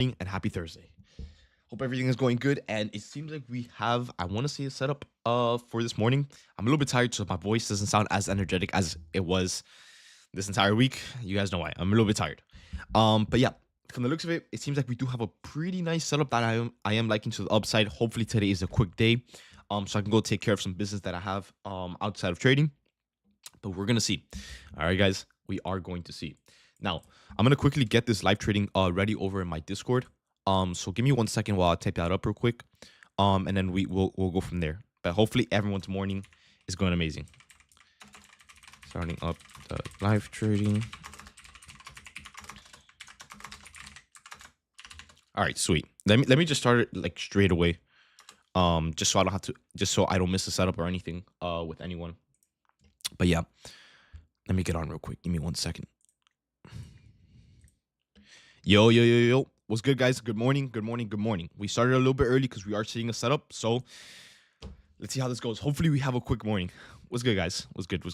And happy Thursday. Hope everything is going good. And it seems like we have, I want to say, a setup for this morning. I'm a little bit tired, so my voice doesn't sound as energetic as it was this entire week. You guys know why. I'm a little bit tired. But yeah, from the looks of it, it seems like we do have a pretty nice setup that I am liking to the upside. Hopefully today is a quick day. So I can go take care of some business that I have outside of trading. But we're gonna see. All right, guys, we are going to see. Now, I'm gonna quickly get this live trading ready over in my Discord. So give me 1 second while I type that up real quick. And then we'll go from there. But hopefully everyone's morning is going amazing. Starting up the live trading. All right, sweet. Let me just start it like straight away. Just so I don't miss a setup or anything with anyone. But yeah, let me get on real quick. Give me 1 second. Yo. What's good, guys? Good morning. We started a little bit early because we are seeing a setup. So let's see how this goes. Hopefully we have a quick morning. What's good, guys? What's good?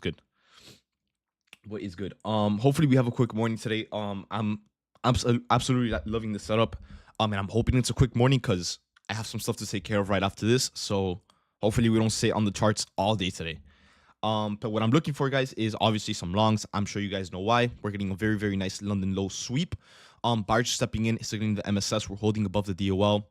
What is good? Hopefully we have a quick morning today. I'm absolutely loving the setup. And I'm hoping it's a quick morning because I have some stuff to take care of right after this. So hopefully we don't stay on the charts all day today. But what I'm looking for, guys, is obviously some longs. I'm sure you guys know why. We're getting a very, very nice London low sweep. Buyers stepping in, signaling the MSS. We're holding above the DOL,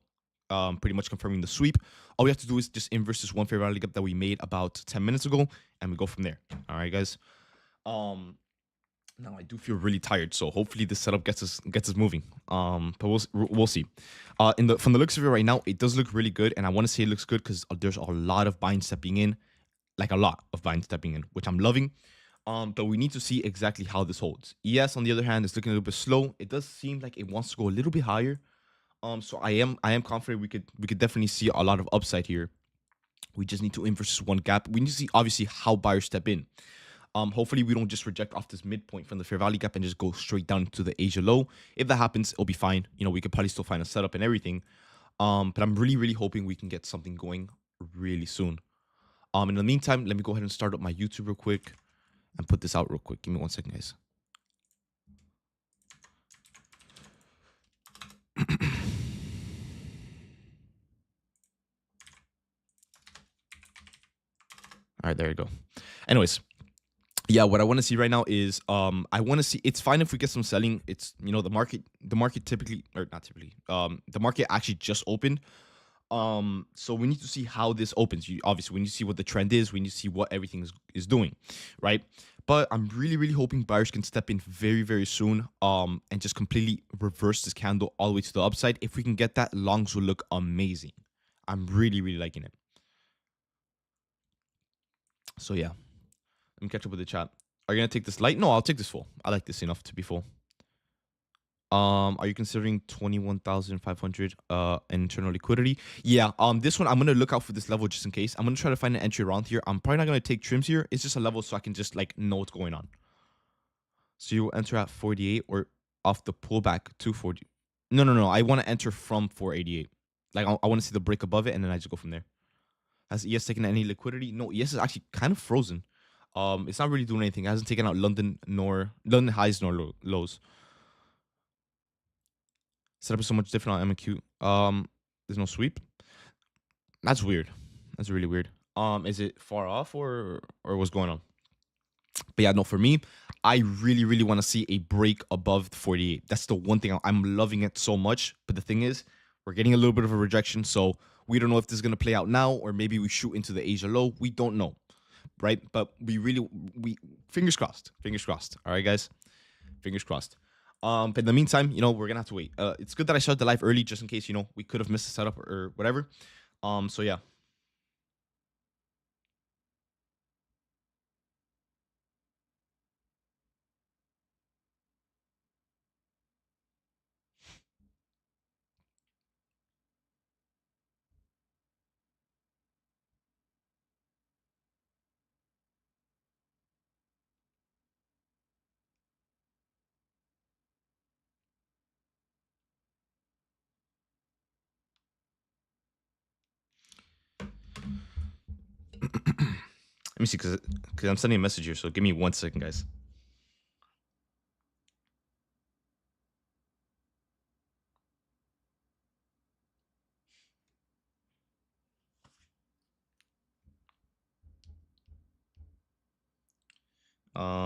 pretty much confirming the sweep. All we have to do is just inverse this one fair value gap that we made about 10 minutes ago, and we go from there. All right, guys. Now I do feel really tired, so hopefully this setup gets us moving. But we'll see. From the looks of it right now, it does look really good, and I want to say it looks good because there's a lot of buying stepping in. Like a lot of buying stepping in, which I'm loving. But we need to see exactly how this holds. ES, on the other hand, is looking a little bit slow. It does seem like it wants to go a little bit higher. So I am confident we could definitely see a lot of upside here. We just need to inverse one gap. We need to see obviously how buyers step in. Hopefully we don't just reject off this midpoint from the fair value gap and just go straight down to the Asia low. If that happens, it'll be fine. You know, we could probably still find a setup and everything. But I'm really hoping we can get something going really soon. In the meantime, let me go ahead and start up my YouTube real quick and put this out real quick. Give me 1 second, guys. All right, there you go. Anyways, yeah, what I want to see right now is I want to see, it's fine if we get some selling. It's, you know, the market typically, or not typically, the market actually just opened. So we need to see how this opens. Obviously we need to see what the trend is. We need to see what everything is doing, right? But I'm really hoping buyers can step in very soon, and just completely reverse this candle all the way to the upside. If we can get that, longs will look amazing. I'm really liking it. So yeah, let me catch up with the chat. Are you gonna take this light? No, I'll take this full. I like this enough to be full. Are you considering 21,500 internal liquidity? Yeah, this one I'm gonna look out for this level just in case. I'm gonna try to find an entry around here. I'm probably not gonna take trims here. It's just a level so I can just like know what's going on. So you will enter at 48 or off the pullback to 40. No. I want to enter from 488. Like I want to see the break above it and then I just go from there. Has ES taken any liquidity? No, ES is actually kind of frozen. It's not really doing anything. It hasn't taken out London highs nor lows. Setup is so much different on MQ. There's no sweep. That's weird. That's really weird. Is it far off or what's going on? But yeah, no, for me, I really want to see a break above the 48. That's the one thing. I'm loving it so much. But the thing is, we're getting a little bit of a rejection. So we don't know if this is going to play out now or maybe we shoot into the Asia low. We don't know, right? But we fingers crossed. All right, guys? Fingers crossed. But in the meantime, you know, we're going to have to wait. It's good that I started the live early just in case, you know, we could have missed the setup or whatever. So yeah. Let me see, because I'm sending a message here. So give me 1 second, guys.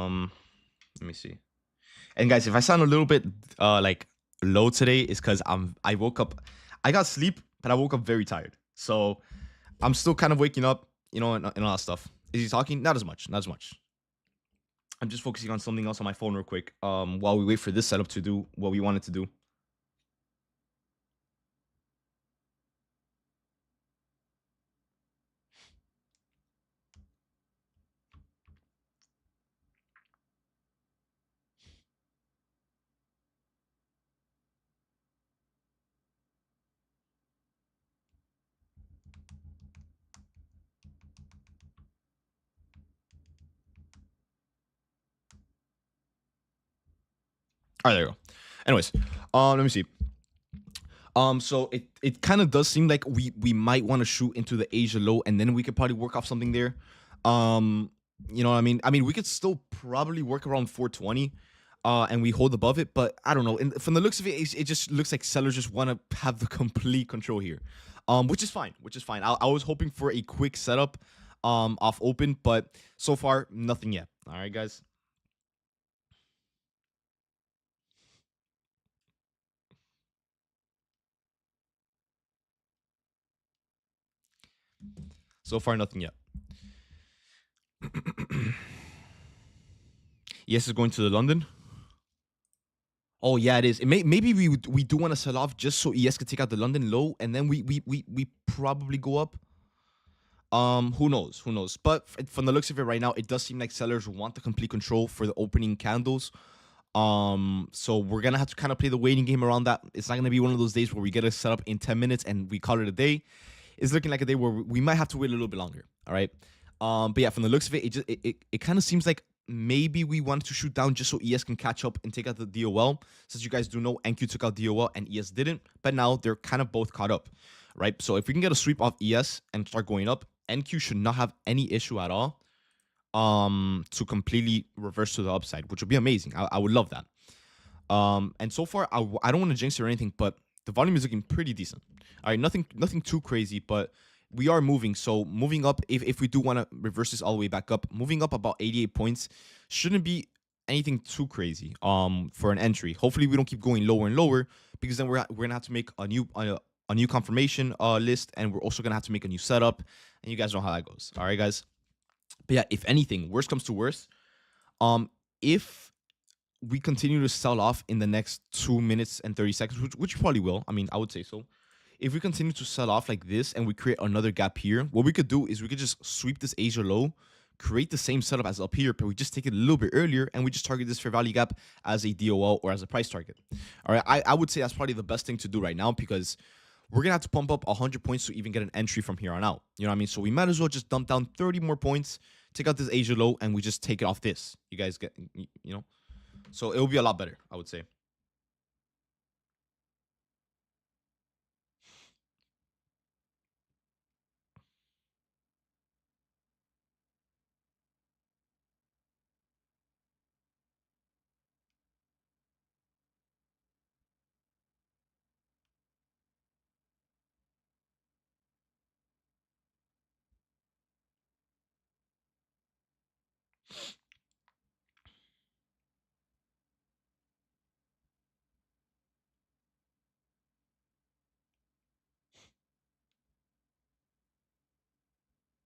Let me see. And guys, if I sound a little bit like low today, it's because I woke up. I got sleep, but I woke up very tired. So I'm still kind of waking up, you know, and all that stuff. Is he talking? Not as much. Not as much. I'm just focusing on something else on my phone real quick. While we wait for this setup to do what we wanted to do. All right, there you go. Anyways, let me see. So it kind of does seem like we might want to shoot into the Asia low, and then we could probably work off something there. You know what I mean? I mean, we could still probably work around 420, and we hold above it. But I don't know. And from the looks of it, it just looks like sellers just want to have the complete control here, which is fine. Which is fine. I was hoping for a quick setup, off open, but so far nothing yet. All right, guys. So far nothing yet. Yes, it's going to the London. Oh yeah, it is. Maybe we do want to sell off just so ES could take out the London low, and then we probably go up. Who knows? Who knows? But from the looks of it right now, it does seem like sellers want the complete control for the opening candles. So we're gonna have to kind of play the waiting game around that. It's not gonna be one of those days where we get a setup in 10 minutes and we call it a day. It's looking like a day where we might have to wait a little bit longer. All right. But yeah, from the looks of it, it kind of seems like maybe we wanted to shoot down just so ES can catch up and take out the DOL. Since you guys do know, NQ took out DOL and ES didn't, but now they're kind of both caught up, right? So if we can get a sweep off ES and start going up, NQ should not have any issue at all to completely reverse to the upside, which would be amazing. I would love that. And so far, I don't want to jinx it or anything, but the volume is looking pretty decent. All right, nothing too crazy, but we are moving. So moving up, if we do want to reverse this all the way back up, moving up about 88 points shouldn't be anything too crazy for an entry. Hopefully we don't keep going lower and lower, because then we're gonna have to make a new confirmation list, and we're also gonna have to make a new setup, and you guys know how that goes. All right, guys. But yeah, if anything, worst comes to worst, if we continue to sell off in the next 2 minutes and 30 seconds, which we probably will. I mean, I would say so. If we continue to sell off like this and we create another gap here, what we could do is we could just sweep this Asia low, create the same setup as up here, but we just take it a little bit earlier and we just target this fair value gap as a DOL or as a price target. All right, I would say that's probably the best thing to do right now, because we're going to have to pump up 100 points to even get an entry from here on out. You know what I mean? So we might as well just dump down 30 more points, take out this Asia low, and we just take it off this. You guys get, you know? So it will be a lot better, I would say.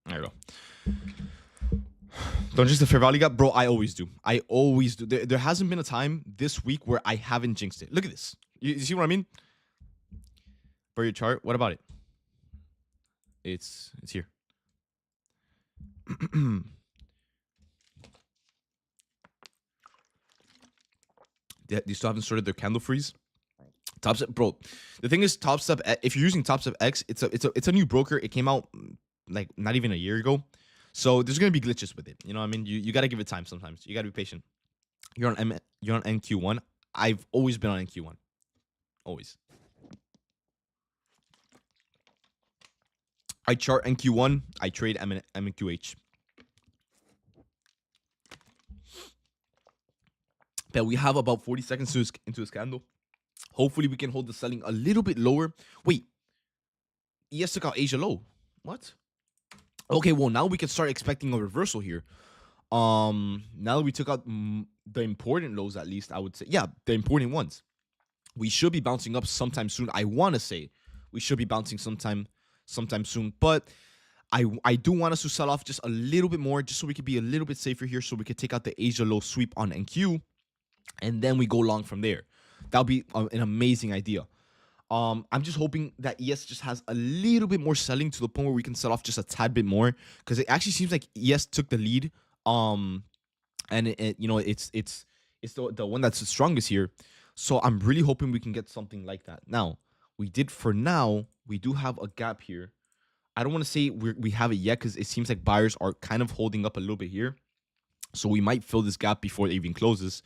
There you go. Don't just the fair value gap, bro. I always do. I always do. There hasn't been a time this week where I haven't jinxed it. Look at this. You see what I mean? For your chart, what about it? It's here. You still haven't started their candle freeze. Top Step, bro. The thing is, Top Step. If you're using Top Step X, it's a new broker. It came out like not even a year ago, so there's gonna be glitches with it. You know what I mean? You gotta give it time sometimes. You gotta be patient. You're on NQ1. I've always been on NQ1. Always. I chart NQ1. I trade MQH. But we have about 40 seconds into this candle. Hopefully we can hold the selling a little bit lower. Wait. ES took out Asia low. What? Okay, well, now we can start expecting a reversal here. Now that we took out the important lows, at least I would say, yeah, the important ones, we should be bouncing up sometime soon. I want to say we should be bouncing sometime soon, but I do want us to sell off just a little bit more, just so we could be a little bit safer here, so we could take out the Asia low sweep on NQ, and then we go long from there. That'll be an amazing idea. I'm just hoping that ES just has a little bit more selling to the point where we can sell off just a tad bit more, because it actually seems like ES took the lead. And it's the one that's the strongest here. So I'm really hoping we can get something like that. Now, we do have a gap here. I don't want to say we have it yet, because it seems like buyers are kind of holding up a little bit here. So we might fill this gap before it even closes.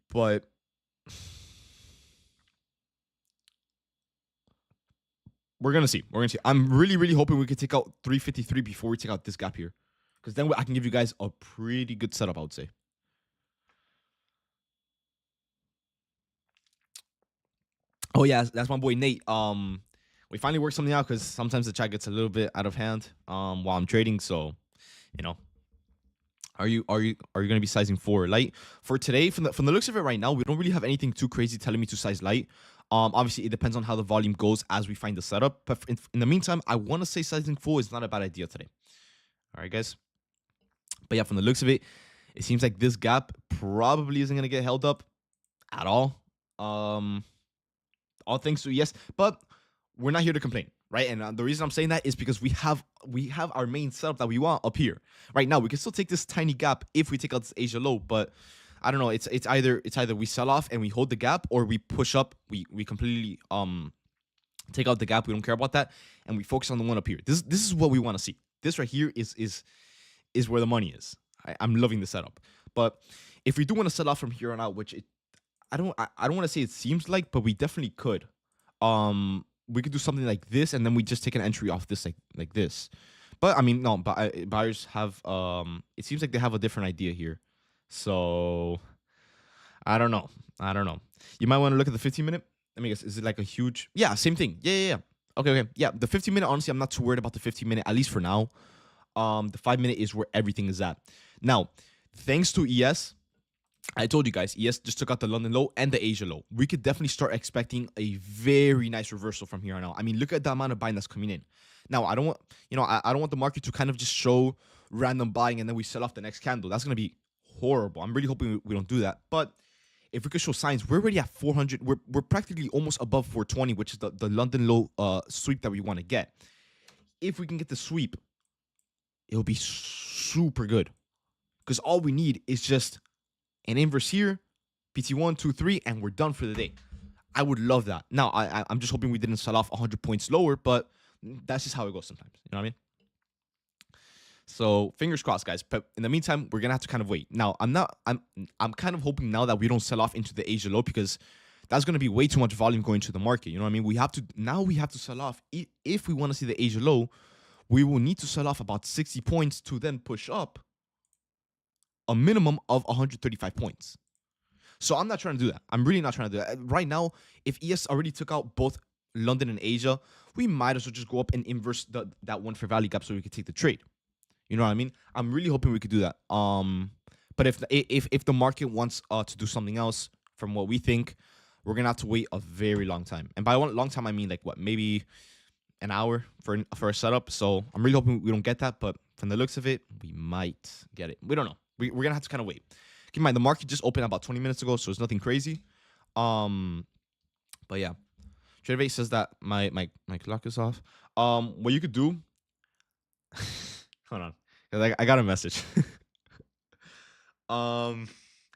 But we're going to see. I'm really, really hoping we can take out 353 before we take out this gap here, because then I can give you guys a pretty good setup, I would say. Oh yeah, that's my boy Nate. We finally worked something out, because sometimes the chat gets a little bit out of hand while I'm trading. So, are you gonna be sizing for light for today? From the looks of it right now, we don't really have anything too crazy telling me to size light. Obviously it depends on how the volume goes as we find the setup. But in the meantime, I want to say sizing full is not a bad idea today. All right, guys. But yeah, from the looks of it, it seems like this gap probably isn't gonna get held up at all. All thanks to yes, but we're not here to complain, right? And the reason I'm saying that is because we have our main setup that we want up here right now. We can still take this tiny gap if we take out this Asia low, but I don't know. It's either we sell off and we hold the gap, or we push up. We completely take out the gap. We don't care about that, and we focus on the one up here. This is what we want to see. This right here is where the money is. I'm loving the setup, but if we do want to sell off from here on out, which I don't want to say it seems like, but we definitely could. We could do something like this, and then we just take an entry off this like this. But I mean, no, but buyers have it seems like they have a different idea here. So I don't know. You might want to look at the 15-minute. Let me guess. Is it like a huge? Yeah, same thing. Yeah. Okay. Yeah, the 15-minute. Honestly, I'm not too worried about the 15-minute, at least for now. The 5-minute is where everything is at. Now, thanks to ES, I told you guys, ES just took out the London low and the Asia low. We could definitely start expecting a very nice reversal from here on out. I mean, look at the amount of buying that's coming in. Now, I don't want, I don't want the market to kind of just show random buying and then we sell off the next candle. That's going to be horrible. I'm really hoping we don't do that. But if we could show signs, we're already at 400. We're practically almost above 420, which is the London low sweep that we want to get. If we can get the sweep, it'll be super good. Because all we need is just an inverse here, PT1, 2, 3, and we're done for the day. I would love that. Now, I'm just hoping we didn't sell off 100 points lower, but that's just how it goes sometimes. You know what I mean? So fingers crossed, guys. But in the meantime, we're gonna have to kind of wait. Now, I'm kind of hoping now that we don't sell off into the Asia low, because that's gonna be way too much volume going to the market. You know what I mean? We have to sell off. If we want to see the Asia low, we will need to sell off about 60 points to then push up a minimum of 135 points. So I'm not trying to do that. I'm really not trying to do that. Right now, if ES already took out both London and Asia, we might as well just go up and inverse that one fair value gap so we could take the trade. You know what I mean? I'm really hoping we could do that. But if the market wants to do something else from what we think, we're gonna have to wait a very long time. And by a long time, I mean like what, maybe an hour for a setup. So I'm really hoping we don't get that. But from the looks of it, we might get it. We don't know. We're gonna have to kind of wait. Keep in mind, the market just opened about 20 minutes ago, so it's nothing crazy. But yeah, TradeBase says that my clock is off. What you could do? Hold on, cause I got a message.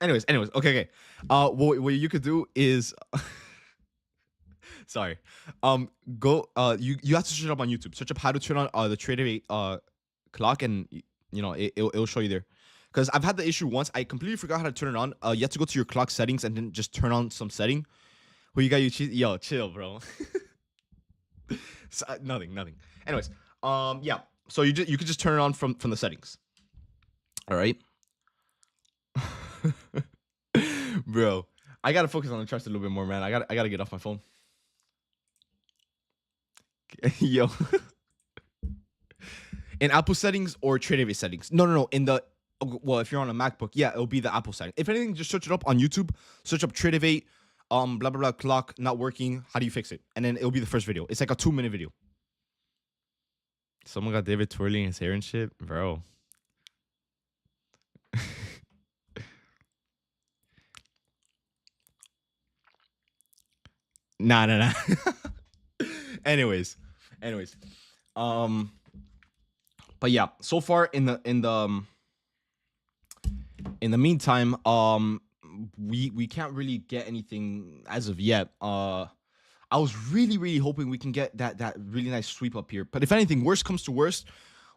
Anyways, okay. What you could do is, sorry. Go. You have to search it up on YouTube. Search up how to turn on the TradeBase clock, and it'll show you there. Because I've had the issue once. I completely forgot how to turn it on. You have to go to your clock settings and then just turn on some setting. Who you got? Yo, chill, bro. So, nothing. Anyways, yeah. So you could just turn it on from the settings. All right, bro. I gotta focus on the charts a little bit more, man. I gotta get off my phone. Yo. In Apple settings or TradeAway settings? No. In the well, if you're on a MacBook, yeah, it'll be the Apple setting. If anything, just search it up on YouTube. Search up TradeAway, blah blah blah, clock not working. How do you fix it? And then it'll be the first video. It's like a 2-minute video. Someone got David twirling his hair and shit, bro. Nah. anyways, but yeah, so far in the meantime, we can't really get anything as of yet. I was really hoping we can get that really nice sweep up here. But if anything, worst comes to worst,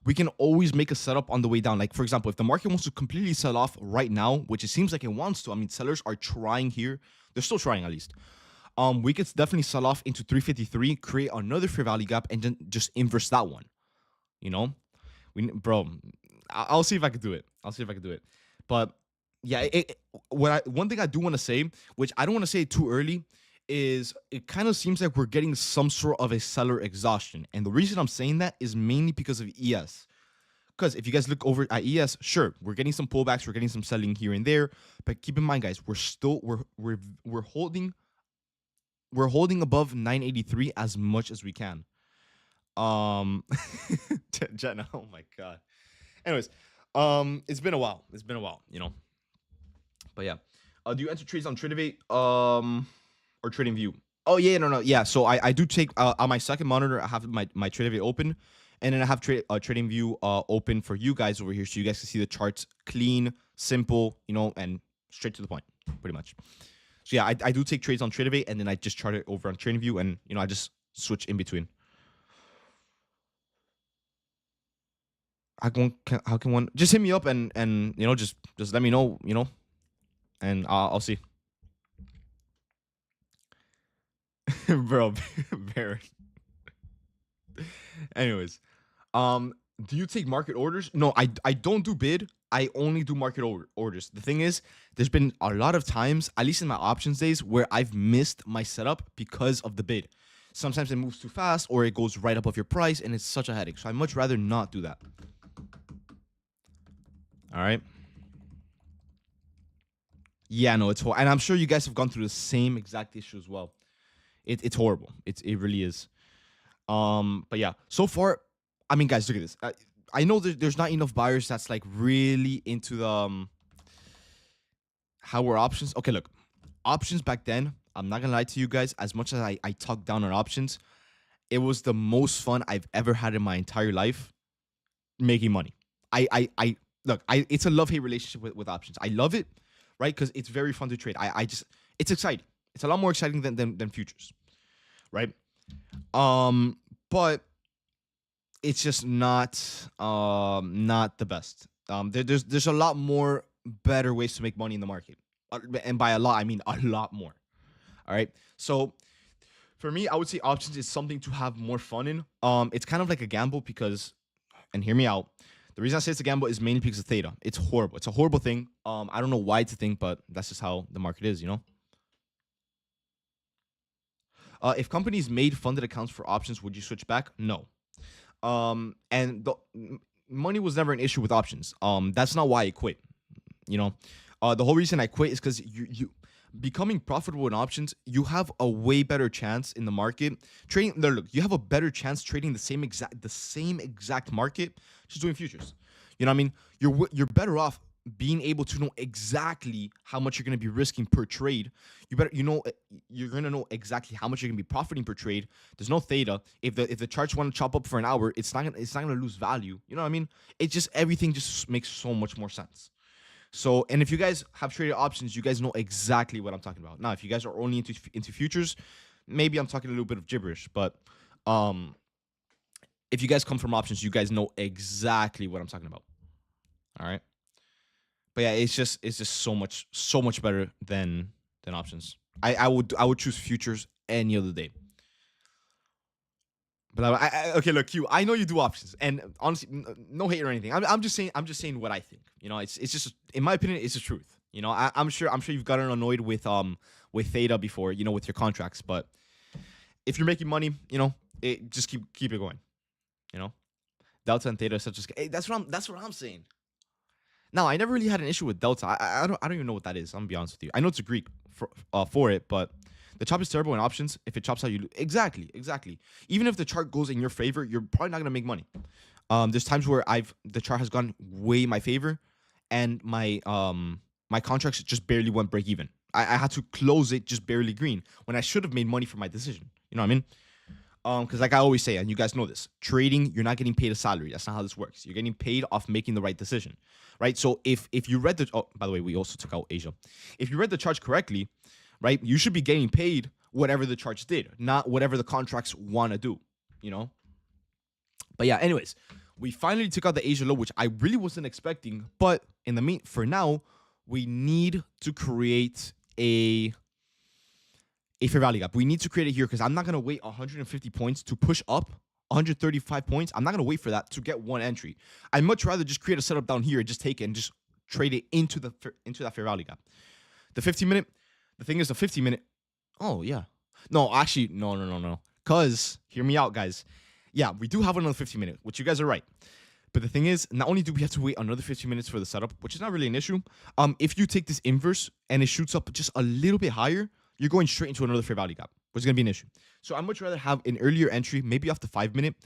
we can always make a setup on the way down. Like, for example, if the market wants to completely sell off right now, which it seems like it wants to, I mean, sellers are trying here. They're still trying, at least. We could definitely sell off into 353, create another fair value gap, and then just inverse that one. You know, bro, I'll see if I could do it. But yeah, one thing I do want to say, which I don't want to say too early, is it kind of seems like we're getting some sort of a seller exhaustion. And the reason I'm saying that is mainly because of ES. Because if you guys look over at ES, sure, we're getting some pullbacks, we're getting some selling here and there. But keep in mind, guys, we're holding above 983 as much as we can. Jenna, oh my god. Anyways, it's been a while, you know. But yeah, do you enter trades on TradeAway or TradingView? Oh yeah, no, yeah. So I do take on my second monitor. I have my TradeAway open, and then I have TradingView open for you guys over here, so you guys can see the charts clean, simple, you know, and straight to the point, pretty much. So yeah, I do take trades on TradeAway, and then I just chart it over on TradingView, and you know, I just switch in between. How can one just hit me up and you know, just let me know, you know, and I'll see. Bro, Baron. Anyways, do you take market orders? No, I don't do bid. I only do market orders. The thing is, there's been a lot of times, at least in my options days, where I've missed my setup because of the bid. Sometimes it moves too fast, or it goes right above your price, and it's such a headache. So I'd much rather not do that. All right. Yeah, no, it's horrible. And I'm sure you guys have gone through the same exact issue as well. It's horrible. It really is. But yeah, so far, I mean, guys, look at this. I know that there's not enough buyers that's like really into the how were options. Okay, look, options back then, I'm not gonna lie to you guys, as much as I talked down on options, it was the most fun I've ever had in my entire life making money. I look, it's a love-hate relationship with options. I love it, right? Because it's very fun to trade. I just, it's exciting. It's a lot more exciting than futures, right? But it's just not the best. There's a lot more better ways to make money in the market, and by a lot I mean a lot more. All right, so for me, I would say options is something to have more fun in. It's kind of like a gamble because, and hear me out, the reason I say it's a gamble is mainly because of theta. It's horrible. It's a horrible thing. I don't know why it's a thing, but that's just how the market is, you know. If companies made funded accounts for options, would you switch back? No. And the money was never an issue with options. That's not why I quit. You know, the whole reason I quit is because you becoming profitable in options, you have a way better chance in the market trading. Look, you have a better chance trading the same exact market just doing futures. You know what I mean? You're better off being able to know exactly how much you're going to be risking per trade. You're going to know exactly how much you're going to be profiting per trade. There's no theta. If the charts want to chop up for an hour, it's not going to lose value. You know what I mean? It's just, everything just makes so much more sense. So, and if you guys have traded options, you guys know exactly what I'm talking about. Now, if you guys are only into futures, maybe I'm talking a little bit of gibberish, but if you guys come from options, you guys know exactly what I'm talking about. All right. But yeah, it's just so much better than options. I would choose futures any other day. But okay, look, Q, I know you do options, and honestly, no hate or anything. I'm just saying what I think. You know, it's just, in my opinion, it's the truth. You know, I'm sure you've gotten annoyed with theta before, you know, with your contracts. But if you're making money, you know, just keep it going. You know, Delta and theta is such a hey, that's what I'm saying. Now, I never really had an issue with delta. I don't even know what that is. I'm gonna be honest with you. I know it's a Greek for it, but the chop is terrible in options. If it chops out, you lose. Exactly. Even if the chart goes in your favor, you're probably not gonna make money. There's times where the chart has gone way in my favor, and my contracts just barely went break even. I had to close it just barely green when I should have made money for my decision. You know what I mean? Because like I always say, and you guys know this, trading, you're not getting paid a salary. That's not how this works. You're getting paid off making the right decision, right? So if you read the by the way, we also took out Asia. If you read the charts correctly, right, you should be getting paid whatever the charts did, not whatever the contracts want to do. You know. But yeah, anyways, we finally took out the Asia low, which I really wasn't expecting. But in the for now, we need to create a fair value gap. We need to create it here because I'm not going to wait 150 points to push up 135 points. I'm not going to wait for that to get one entry. I'd much rather just create a setup down here and just take it and just trade it into that fair value gap. The 15-minute, the thing is the 50-minute. Oh, yeah. No, actually, no. Because, hear me out, guys. Yeah, we do have another 15-minute, which you guys are right. But the thing is, not only do we have to wait another 15 minutes for the setup, which is not really an issue. If you take this inverse and it shoots up just a little bit higher, you're going straight into another fair value gap, which is going to be an issue. So I'd much rather have an earlier entry, maybe off the 5-minute,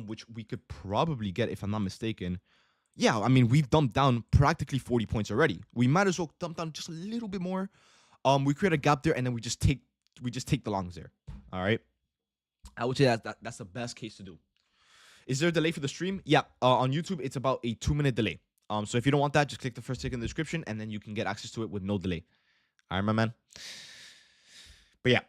which we could probably get if I'm not mistaken. Yeah, I mean, we've dumped down practically 40 points already. We might as well dump down just a little bit more. We create a gap there, and then we just take the longs there. All right. I would say that's the best case to do. Is there a delay for the stream? Yeah, on YouTube, it's about a 2-minute delay. So if you don't want that, just click the first link in the description, and then you can get access to it with no delay. All right, my man. But yeah,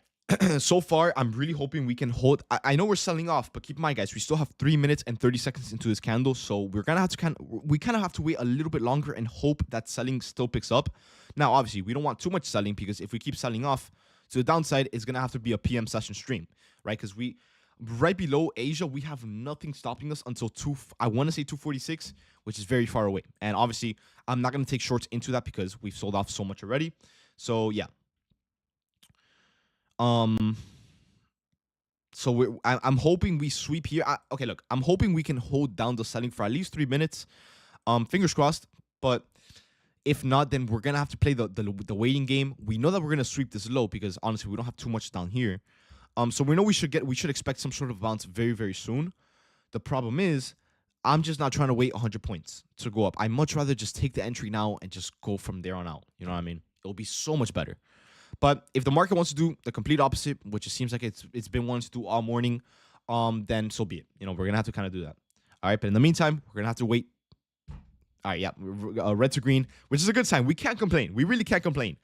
so far, I'm really hoping we can hold. I know we're selling off, but keep in mind, guys, we still have 3 minutes and 30 seconds into this candle. So we're going to have to we kind of have to wait a little bit longer and hope that selling still picks up. Now, obviously, we don't want too much selling because if we keep selling off to the downside, it's going to have to be a PM session stream, right? Because right below Asia, we have nothing stopping us until I want to say 246, which is very far away. And obviously, I'm not going to take shorts into that because we've sold off so much already. So yeah. So I'm hoping we sweep here. Okay, look, I'm hoping we can hold down the selling for at least 3 minutes. Fingers crossed. But if not, then we're gonna have to play the waiting game. We know that we're gonna sweep this low because honestly, we don't have too much down here. So we know we should expect some sort of bounce very, very soon. The problem is, I'm just not trying to wait 100 points to go up. I'd much rather just take the entry now and just go from there on out. You know what I mean? It'll be so much better. But if the market wants to do the complete opposite, which it seems like it's been wanting to do all morning, then so be it. You know, we're gonna have to kind of do that. All right, but in the meantime, we're gonna have to wait. All right, yeah, red to green, which is a good sign. We can't complain. We really can't complain.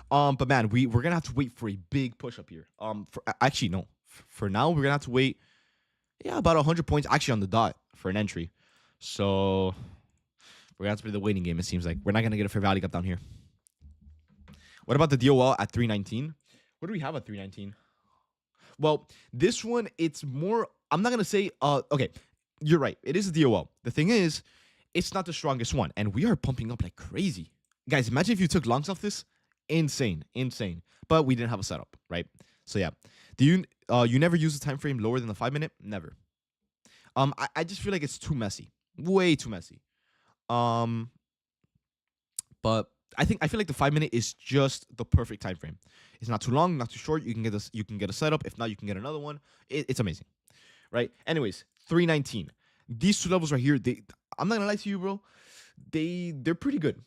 But man, we're gonna have to wait for a big push up here. Actually no. For now, we're gonna have to wait. Yeah, about 100 points actually on the dot for an entry. So we're gonna have to play the waiting game. It seems like we're not gonna get a fair value gap down here. What about the DOL at 319? What do we have at 319? Well, this one, it's more, I'm not going to say, okay, you're right. It is a DOL. The thing is, it's not the strongest one. And we are pumping up like crazy. Guys, imagine if you took longs off this. Insane. But we didn't have a setup, right? So yeah. Do you never use the time frame lower than the 5-minute? Never. I just feel like it's too messy. Way too messy. But I feel like the 5-minute is just the perfect time frame. It's not too long, not too short. You can get a setup. If not, you can get another one. It's amazing, right? Anyways, 319. These two levels right here. I'm not gonna lie to you, bro. They're pretty good.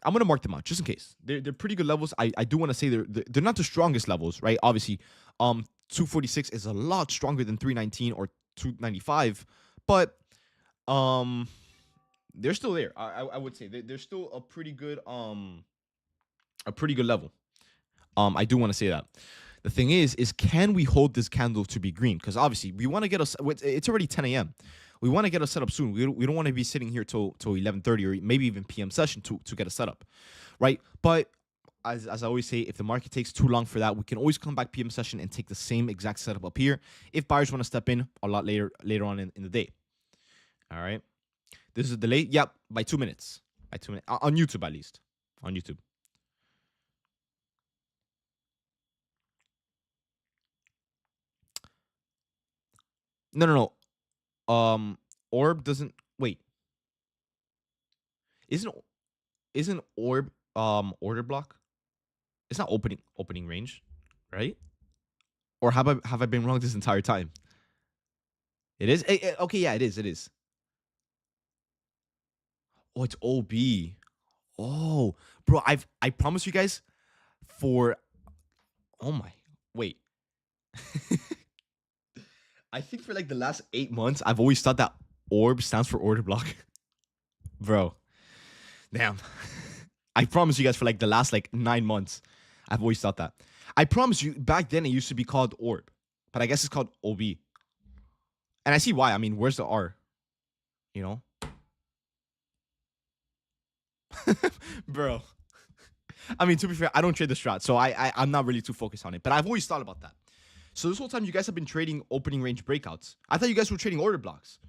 I'm gonna mark them out just in case. They're pretty good levels. I do want to say they're not the strongest levels, right? Obviously, 246 is a lot stronger than 319 or 295, but they're still there. I would say they're still a pretty good level. I do want to say that. The thing is can we hold this candle to be green? Because obviously we want to get us. It's already 10 a.m. We want to get a setup soon. We don't want to be sitting here till 11:30 or maybe even PM session to get a setup, right? But as I always say, if the market takes too long for that, we can always come back PM session and take the same exact setup up here. If buyers want to step in a lot later on in the day. All right. This is a delay. Yep, by 2 minutes. By 2 minutes. On YouTube, at least. On YouTube. No. Orb doesn't. wait, isn't isn't orb order block? It's not opening range, right? Or have I been wrong this entire time? It is. Okay, yeah, it is. It is. Oh, it's OB. Oh, bro, I promise you guys for oh my wait. I think for like the last 8 months, I've always thought that orb stands for order block. Bro. Damn. I promise you guys for like the last like 9 months, I've always thought that. I promise you, back then it used to be called orb, but I guess it's called OB. And I see why. I mean, where's the R? You know? Bro. I mean, to be fair, I don't trade the strat, so I'm not really too focused on it. But I've always thought about that. So this whole time, you guys have been trading opening range breakouts. I thought you guys were trading order blocks.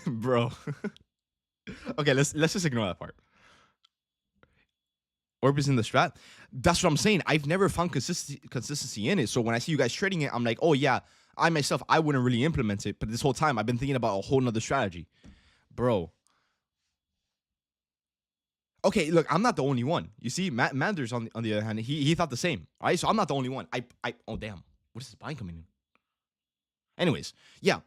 Bro. Okay, let's just ignore that part. Orb is in the strat. That's what I'm saying. I've never found consistency in it. So when I see you guys trading it, I'm like, oh yeah, I myself, I wouldn't really implement it. But this whole time, I've been thinking about a whole nother strategy. Bro. Okay, look, I'm not the only one. You see, Manders on the other hand, he thought the same. All right, so I'm not the only one. Oh damn, what is this buying coming in? Anyways, yeah.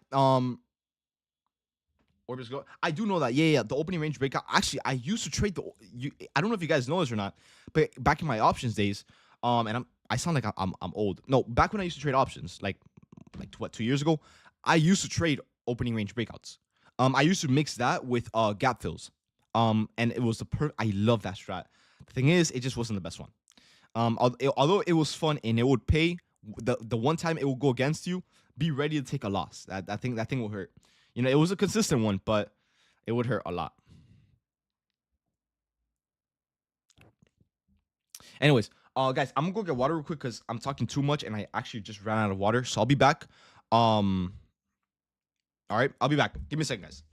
Orbis go. I do know that. Yeah. The opening range breakout. Actually, I used to trade I don't know if you guys know this or not, but back in my options days, and I sound like I'm old. No, back when I used to trade options, like what 2 years ago, I used to trade opening range breakouts. I used to mix that with gap fills. And it was I love that strat. The thing is, it just wasn't the best one. Although it was fun and it would pay, the one time it will go against you, be ready to take a loss. That thing will hurt. You know, it was a consistent one, but it would hurt a lot. Anyways, guys, I'm gonna go get water real quick because I'm talking too much and I actually just ran out of water. So I'll be back. All right, I'll be back. Give me a second, guys.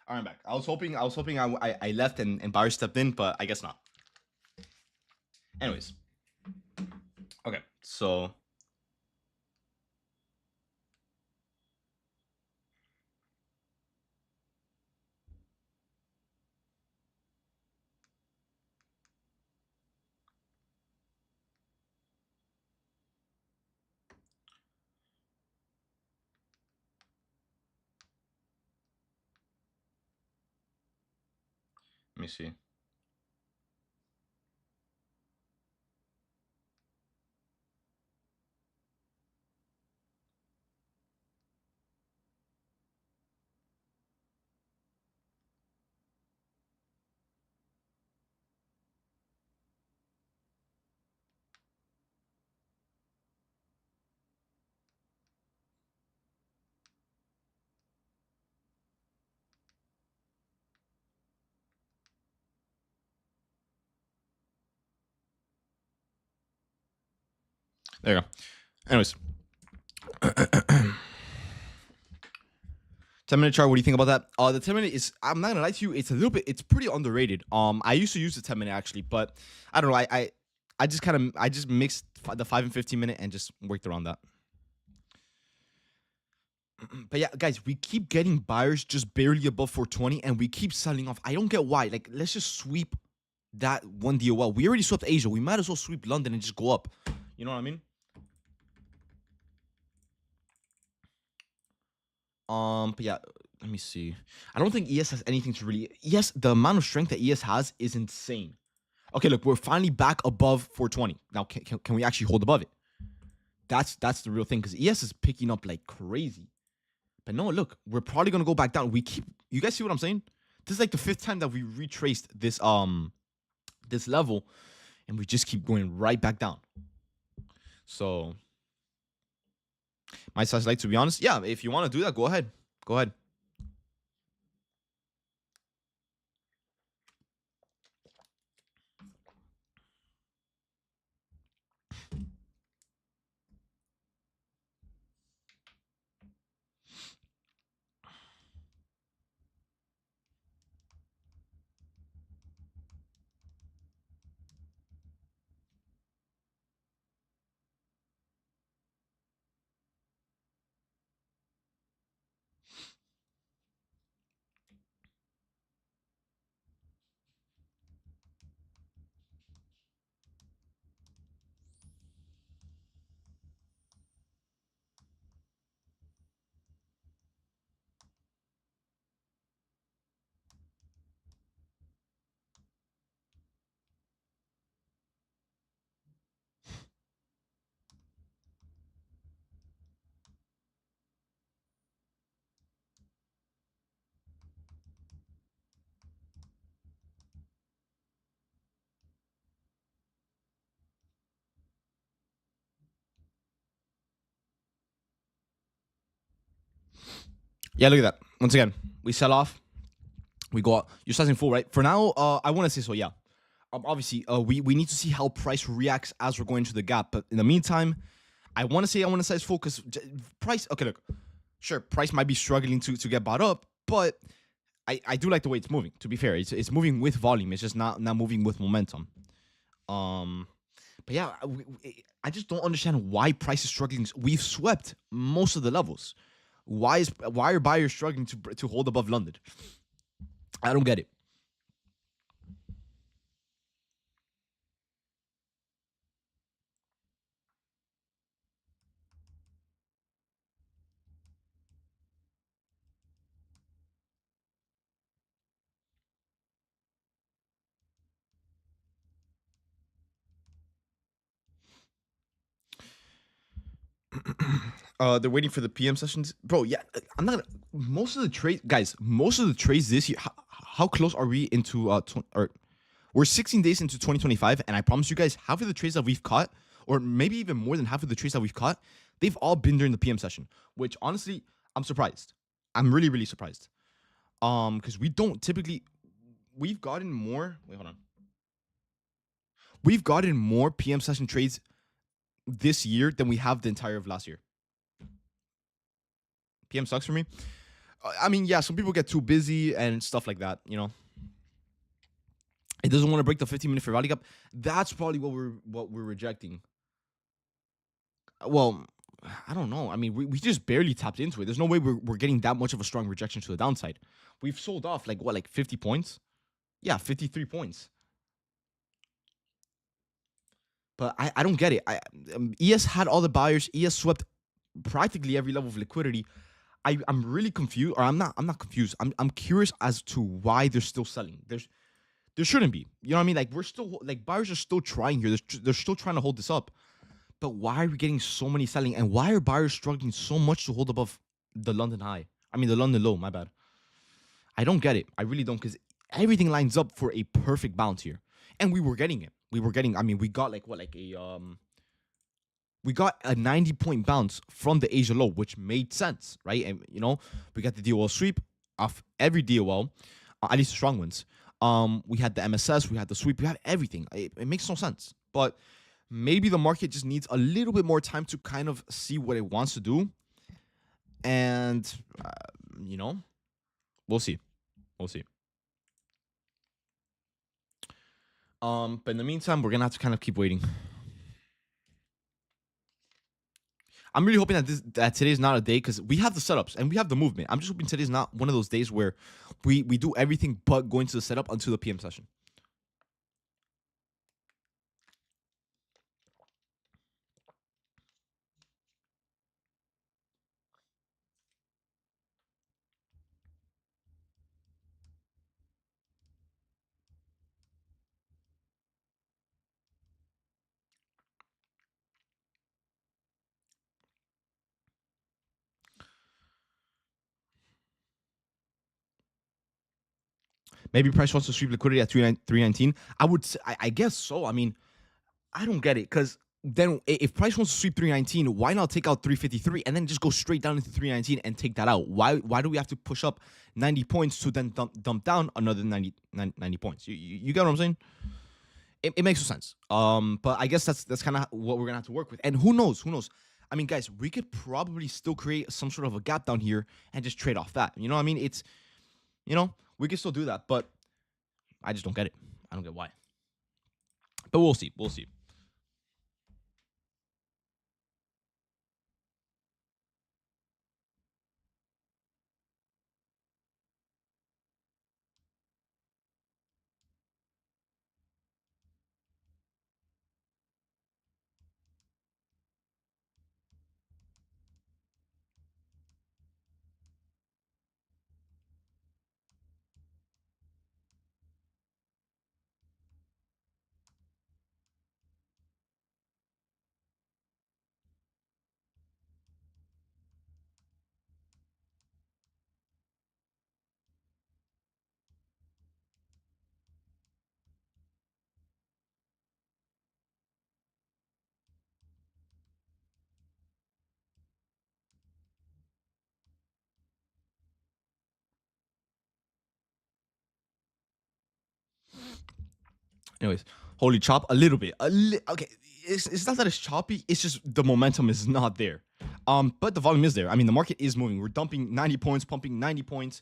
All right, I'm back. I was hoping I left and Barry stepped in, but I guess not. Anyways, okay, so let me see. There you go. Anyways, 10-minute chart. What do you think about that? The 10-minute is. I'm not gonna lie to you. It's a little bit. It's pretty underrated. I used to use the 10-minute actually, but I don't know. I just mixed the 5 and 15-minute and just worked around that. But yeah, guys, we keep getting buyers just barely above 420, and we keep selling off. I don't get why. Like, let's just sweep that one DOL. We already swept Asia. We might as well sweep London and just go up. You know what I mean? But yeah, Let me see. I don't think ES has anything to really. Yes, the amount of strength that ES has is insane. Okay, look, we're finally back above 420. Now, can we actually hold above it? That's the real thing because ES is picking up like crazy. But no, look, we're probably gonna go back down. We keep. You guys see what I'm saying? This is like the fifth time that we retraced this level, and we just keep going right back down. So, my size, like, to be honest, yeah. If you want to do that, go ahead. Go ahead. Yeah, look at that. Once again, we sell off. We go out. You're sizing full, right? For now, I want to say so. Yeah. Obviously, we need to see how price reacts as we're going to the gap. But in the meantime, I want to say I want to size full because price. Okay, look, sure, price might be struggling to get bought up, but I do like the way it's moving. To be fair, it's moving with volume. It's just not moving with momentum. Um, but yeah, I just don't understand why price is struggling. We've swept most of the levels. Why are buyers struggling to hold above London? I don't get it. They're waiting for the PM sessions, bro. Yeah, I'm not. Most of the trades, guys. Most of the trades this year. How close are we into? Or we're 16 days into 2025, and I promise you guys, half of the trades that we've caught, or maybe even more than half of the trades that we've caught, they've all been during the PM session. Which honestly, I'm surprised. I'm really, really surprised. Because we don't typically. We've gotten more. Wait, hold on. We've gotten more PM session trades this year than we have the entire of last year. PM sucks for me. I mean, yeah, some people get too busy and stuff like that. It doesn't want to break the 15-minute fair value gap. That's probably what we're rejecting. Well, I don't know. I mean, we just barely tapped into it. There's no way we're getting that much of a strong rejection to the downside. We've sold off like 50 points? Yeah, 53 points. But I don't get it. ES had all the buyers. ES swept practically every level of liquidity. I'm really confused, or I'm not confused. I'm curious as to why they're still selling. There shouldn't be. You know what I mean? Like, we're still, like, buyers are still trying here. They're still trying to hold this up. But why are we getting so many selling? And why are buyers struggling so much to hold above the London high? I mean, the London low, my bad. I don't get it. I really don't, because everything lines up for a perfect bounce here. And we were getting it. I mean, we got we got a 90-point bounce from the Asia low, which made sense, right? And, we got the DOL sweep off every DOL, at least the strong ones. We had the MSS, we had the sweep, we had everything. It makes no sense. But maybe the market just needs a little bit more time to kind of see what it wants to do. And, you know, we'll see. We'll see. But in the meantime, we're going to have to kind of keep waiting. I'm really hoping that today's not a day, because we have the setups and we have the movement. I'm just hoping today's not one of those days where we do everything but going to the setup until the PM session. Maybe price wants to sweep liquidity at 319. I guess so. I mean, I don't get it because then if price wants to sweep 319, why not take out 353 and then just go straight down into 319 and take that out? Why do we have to push up 90 points to then dump down another 90 points? You get what I'm saying? It makes no sense. But I guess that's kind of what we're gonna have to work with. And who knows? I mean, guys, we could probably still create some sort of a gap down here and just trade off that. You know what I mean? It's, we can still do that, but I just don't get it. I don't get why. But we'll see. We'll see. Anyways, holy chop a little bit. Okay, it's not that it's choppy. It's just the momentum is not there. But the volume is there. I mean, the market is moving. We're dumping 90 points, pumping 90 points.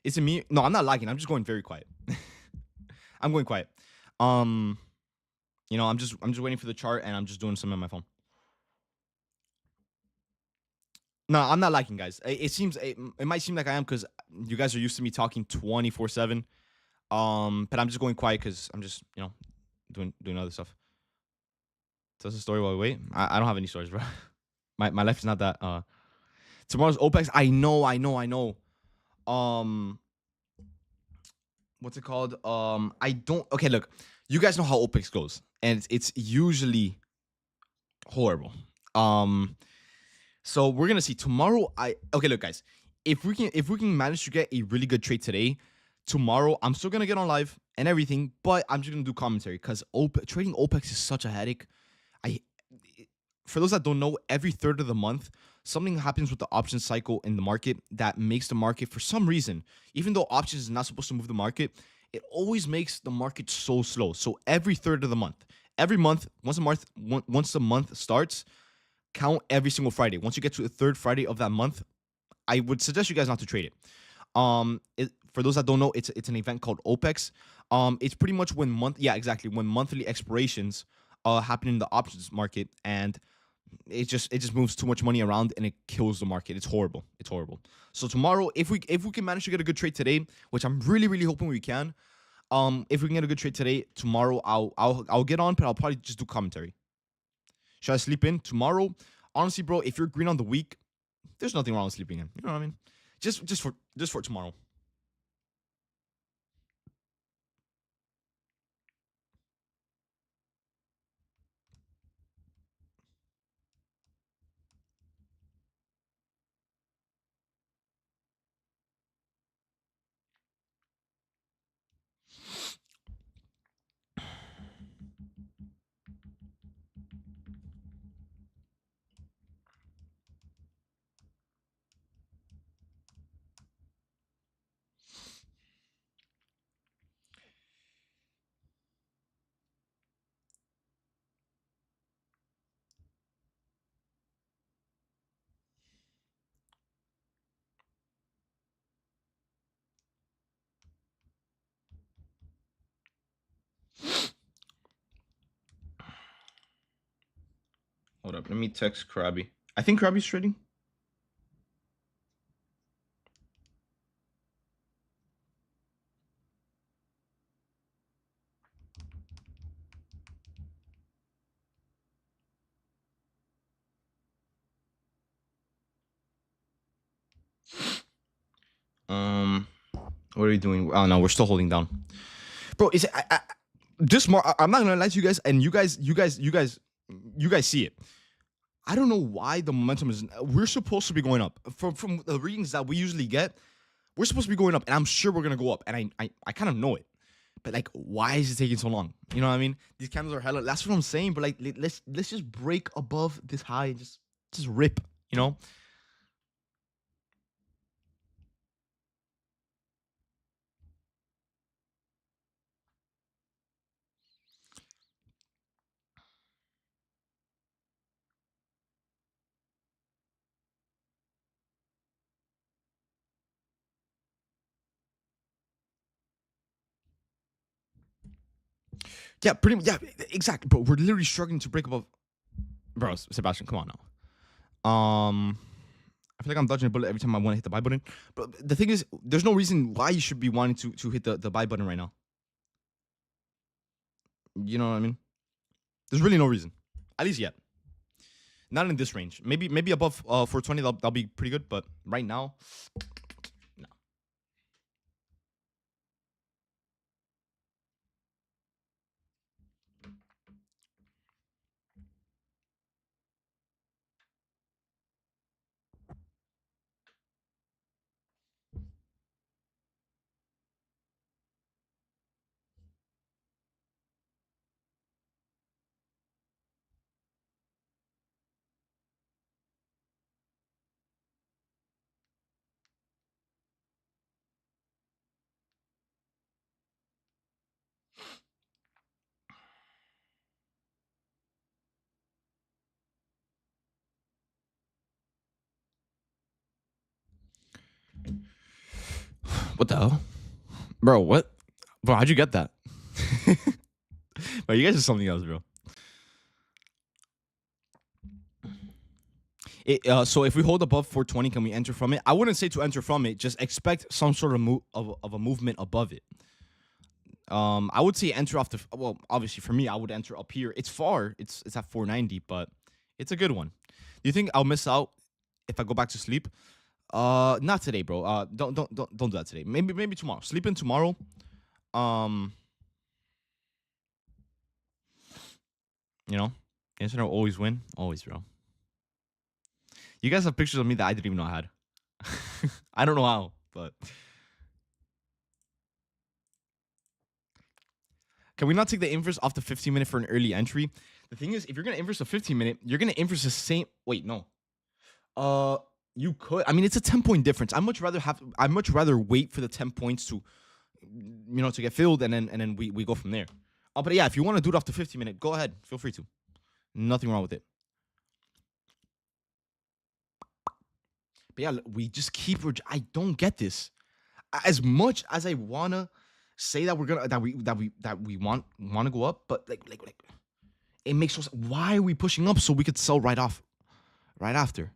Is it me? No, I'm not lagging. I'm just going very quiet. I'm going quiet. I'm just waiting for the chart and I'm just doing something on my phone. No, I'm not liking, guys. It might seem like I am because you guys are used to me talking 24/7. But I'm just going quiet because I'm just doing other stuff. Tell us a story while we wait. I don't have any stories, bro. My life is not that. Tomorrow's OPEX. I know. What's it called? I don't. Okay, look. You guys know how OPEX goes, and it's usually horrible. So we're gonna see tomorrow. Okay, look, guys. If we can manage to get a really good trade today, tomorrow I'm still gonna get on live and everything, but I'm just gonna do commentary because trading OPEX is such a headache. For those that don't know, every third of the month, something happens with the option cycle in the market that makes the market, for some reason, even though options is not supposed to move the market, it always makes the market so slow. So every third of the month, every month, once the month starts, count every single Friday. Once you get to the third Friday of that month, I would suggest you guys not to trade it. For those that don't know, it's an event called OPEX. It's pretty much when monthly expirations happen in the options market, and it just moves too much money around and it kills the market. It's horrible. So tomorrow, if we can manage to get a good trade today, which I'm really hoping we can, if we can get a good trade today, tomorrow I'll get on, but I'll probably just do commentary. Should I sleep in tomorrow? Honestly, bro, if you're green on the week, there's nothing wrong with sleeping in. You know what I mean? Just for tomorrow. Hold up, let me text Krabby. I think Krabby's trading. What are we doing? Oh no, we're still holding down, bro. Is it? I'm not gonna lie to you guys, and you guys see it. I don't know why the momentum is. We're supposed to be going up from the readings that we usually get. We're supposed to be going up, and I'm sure we're gonna go up, and I kind of know it. But like, why is it taking so long? You know what I mean? These candles are hella. That's what I'm saying. But like, let's just break above this high and just rip. You know? Yeah, pretty much. Yeah, exactly. But we're literally struggling to break above. Bro, Sebastian, come on now. I feel like I'm dodging a bullet every time I want to hit the buy button. But the thing is, there's no reason why you should be wanting to hit the buy button right now. You know what I mean? There's really no reason. At least yet. Not in this range. Maybe above 420, that'll be pretty good. But right now, no. What the hell? Bro, what? Bro, how'd you get that? Bro, you guys are something else, bro. So if we hold above 420, can we enter from it? I wouldn't say to enter from it. Just expect some sort of a movement above it. I would say enter off the. Well, obviously for me, I would enter up here. It's far. It's at 490, but it's a good one. Do you think I'll miss out if I go back to sleep? Not today, bro. Don't do that today. Maybe tomorrow. Sleep in tomorrow. Um, you know, Internet will always win. Always, bro. You guys have pictures of me that I didn't even know I had. I don't know how, but can we not take the inverse off the 15-minute for an early entry? The thing is, if you're gonna inverse a 15-minute, you're gonna inverse the same. Wait, no. Uh, you could. I mean, it's a 10-point difference. I'd much rather wait for the 10 points to, to get filled, and then we go from there. But yeah, if you want to do it off the 15-minute, go ahead. Feel free to. Nothing wrong with it. But yeah, we just keep. I don't get this. As much as I wanna say that we're gonna that we want to go up, but like it makes us. Why are we pushing up so we could sell right after?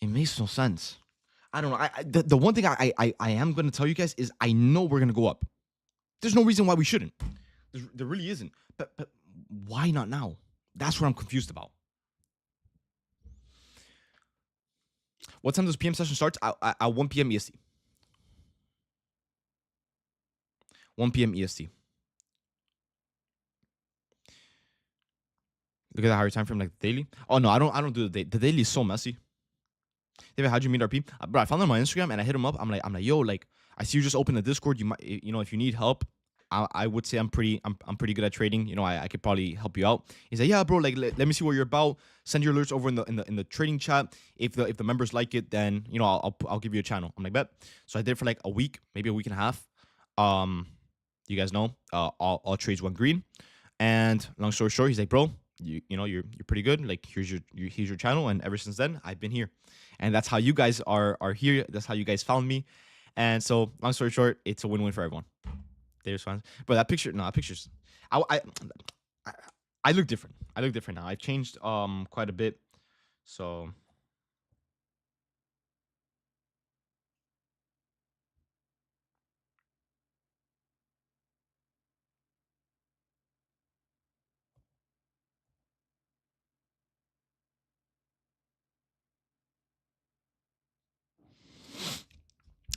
It makes no sense. I don't know. The one thing I am gonna tell you guys is I know we're gonna go up. There's no reason why we shouldn't. There really isn't. But why not now? That's what I'm confused about. What time does PM session starts? At 1 p.m. EST. 1 p.m. EST. Look at the higher time frame, like the daily. Oh no, I don't do the daily. The daily is so messy. David, how'd you meet RP? Bro, I found him on my Instagram and I hit him up. I'm like, yo, like, I see you just open the Discord. You might, if you need help, I would say I'm pretty good at trading. I could probably help you out. He's like, yeah, bro, like let me see what you're about. Send your alerts over in the trading chat. If the members like it, then I'll give you a channel. I'm like, bet. So I did it for like a week, maybe a week and a half. You guys know, all trades went green. And long story short, he's like, bro, you're pretty good. Like here's your channel. And ever since then, I've been here. And that's how you guys are here. That's how you guys found me. And so long story short, it's a win-win for everyone. There's fans. But that picture's I look different. I look different now. I've changed quite a bit. So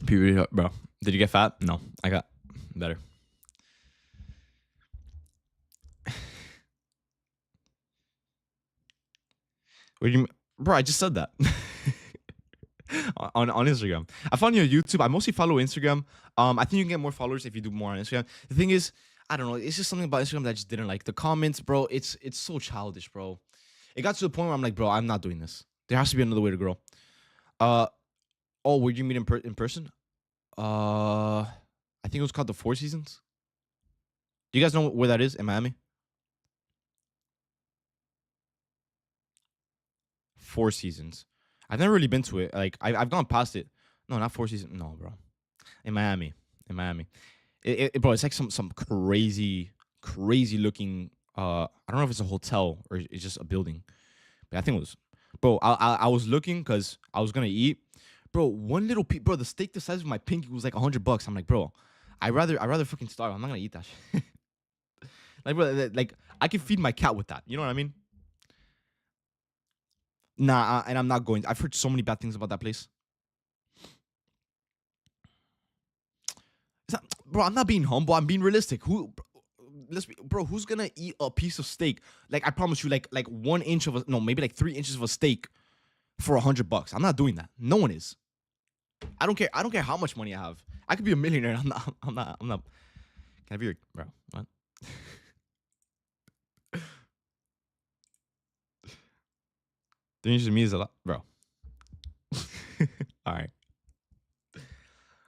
bro, did you get fat? No, I got better. What do you mean? Bro, I just said that. on Instagram. I found you on YouTube. I mostly follow Instagram. I think you can get more followers if you do more on Instagram. The thing is, I don't know. It's just something about Instagram that I just didn't like. The comments, bro. It's so childish, bro. It got to the point where I'm like, bro, I'm not doing this. There has to be another way to grow. Oh, where'd you meet in person? I think it was called the Four Seasons. Do you guys know where that is in Miami? Four Seasons. I've never really been to it. Like I've gone past it. No, not Four Seasons. No, bro. In Miami. In Miami. Bro, it's like some crazy looking. I don't know if it's a hotel or it's just a building, but I think it was. Bro, I was looking because I was gonna eat. Bro, one little piece. Bro, the steak the size of my pinky was like $100. I'm like, bro, I rather fucking starve. I'm not gonna eat that shit. Like, bro, like I can feed my cat with that. You know what I mean? Nah, and I'm not going. I've heard so many bad things about that place. Bro, I'm not being humble. I'm being realistic. Bro, who's gonna eat a piece of steak? Like, I promise you, like 1 inch of no, maybe like 3 inches of a steak for $100. I'm not doing that. No one is. I don't care. I don't care how much money I have. I could be a millionaire. I'm not. Can I be your bro? What? 3 inches of me is a lot, bro. All right.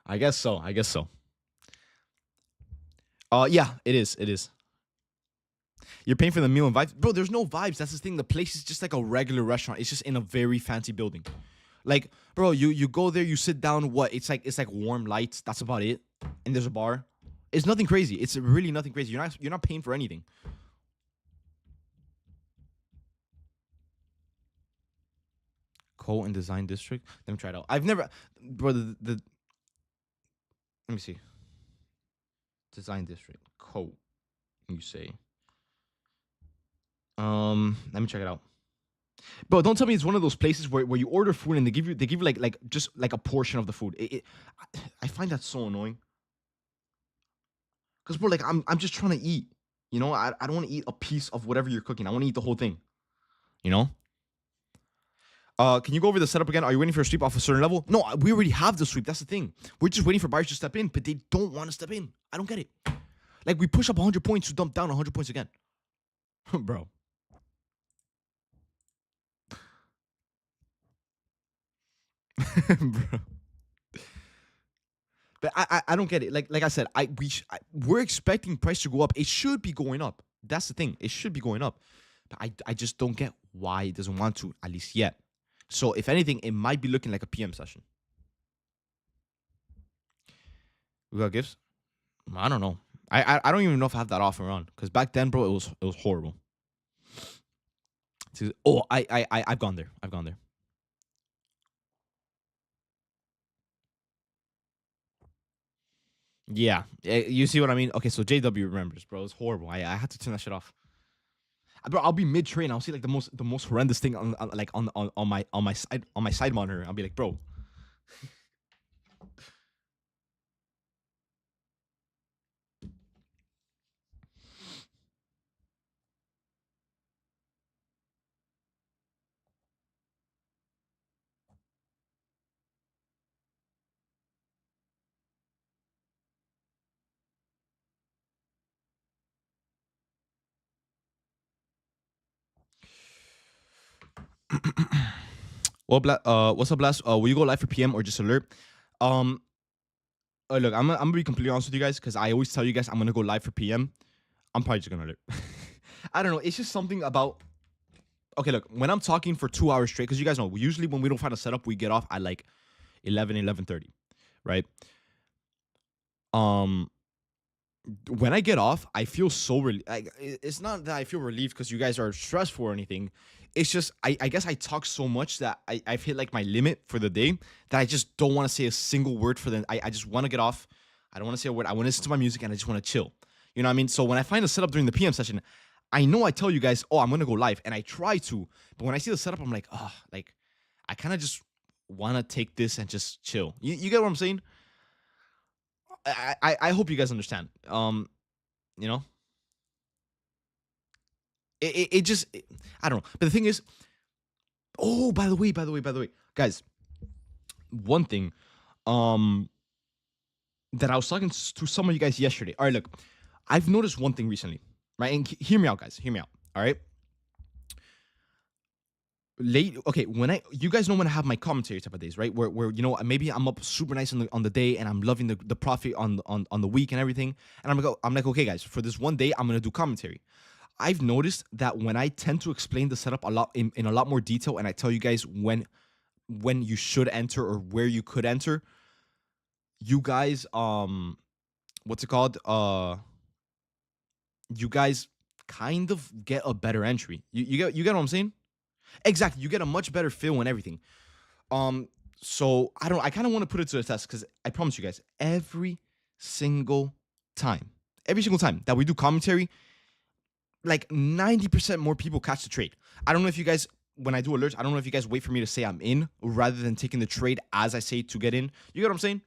I guess so. Yeah, it is. You're paying for the meal and vibes, bro. There's no vibes. That's the thing. The place is just like a regular restaurant. It's just in a very fancy building. Like, bro, you go there, you sit down. What? It's like warm lights. That's about it. And there's a bar. It's nothing crazy. It's really nothing crazy. You're not paying for anything. Co and Design District. Let me try it out. I've never, bro. Let me see. Design District. Co. You say. Let me check it out. Bro, don't tell me it's one of those places where you order food and they give you like just like a portion of the food. I find that so annoying. Cause bro, like I'm just trying to eat. You know, I don't want to eat a piece of whatever you're cooking. I want to eat the whole thing. You know? Can you go over the setup again? Are you waiting for a sweep off a certain level? No, we already have the sweep. That's the thing. We're just waiting for buyers to step in, but they don't want to step in. I don't get it. Like, we push up 100 points to dump down 100 points again. Bro. Bro. But I don't get it. Like I said, we're expecting price to go up. It should be going up. That's the thing. It should be going up. But I just don't get why it doesn't want to, at least yet. So if anything, it might be looking like a PM session. We got gifts? I don't know. I don't even know if I have that offer on. Because back then, bro, it was horrible. Oh, I've gone there. Yeah, you see what I mean? Okay, so JW remembers, bro. It's horrible. I had to turn that shit off. Bro, I'll be mid train. I'll see like the most horrendous thing on my side monitor. I'll be like, bro. What's up, Blast? Will you go live for PM or just alert? Look, I'm gonna be completely honest with you guys because I always tell you guys I'm gonna go live for PM. I'm probably just gonna alert. I don't know. It's just something about. Okay, look, when I'm talking for 2 hours straight, because you guys know, usually when we don't find a setup, we get off at like 11:30, right? When I get off, I feel so it's not that I feel relieved because you guys are stressful or anything. It's just I guess I talk so much that I've hit like my limit for the day that I just don't want to say a single word for the. I just want to get off. I don't want to say a word. I want to listen to my music and I just want to chill. You know what I mean? So when I find a setup during the PM session, I know I tell you guys, oh, I'm gonna go live, and I try to, but when I see the setup, I'm like, oh, like I kind of just want to take this and just chill. You get what I'm saying? I hope you guys understand. You know, it just I don't know. But the thing is, oh, by the way, guys, one thing um that I was talking to some of you guys yesterday. All right, look, I've noticed one thing recently, right? And hear me out, guys. Hear me out. All right. Late, okay, when I you guys know when I have my commentary type of days, right? Where maybe I'm up super nice on the day and I'm loving the profit on the week and everything. And I'm like, okay, guys, for this one day, I'm gonna do commentary. I've noticed that when I tend to explain the setup a lot in a lot more detail and I tell you guys when you should enter or where you could enter, you guys what's it called? You guys kind of get a better entry. You get what I'm saying? Exactly. You get a much better feel and everything. Um, so I kind of want to put it to the test because I promise you guys, single time, every single time that we do commentary, like 90% more people catch the trade. I don't know if you guys, when I do alerts, I don't know if you guys wait for me to say I'm in rather than taking the trade as I say to get in. You get what I'm saying?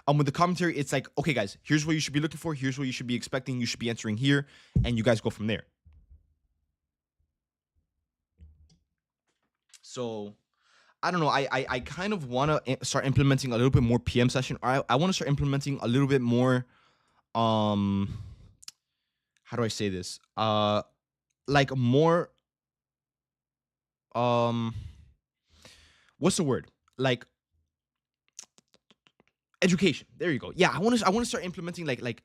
With the commentary, it's like, okay, guys, here's what you should be looking for. Here's what you should be expecting. You should be entering here, and you guys go from there. So I don't know. I kind of want to start implementing a little bit more PM session. I want to start implementing a little bit more. Um, how do I say this? Like more. Um, what's the word? Like education. There you go. Yeah, I want to start implementing like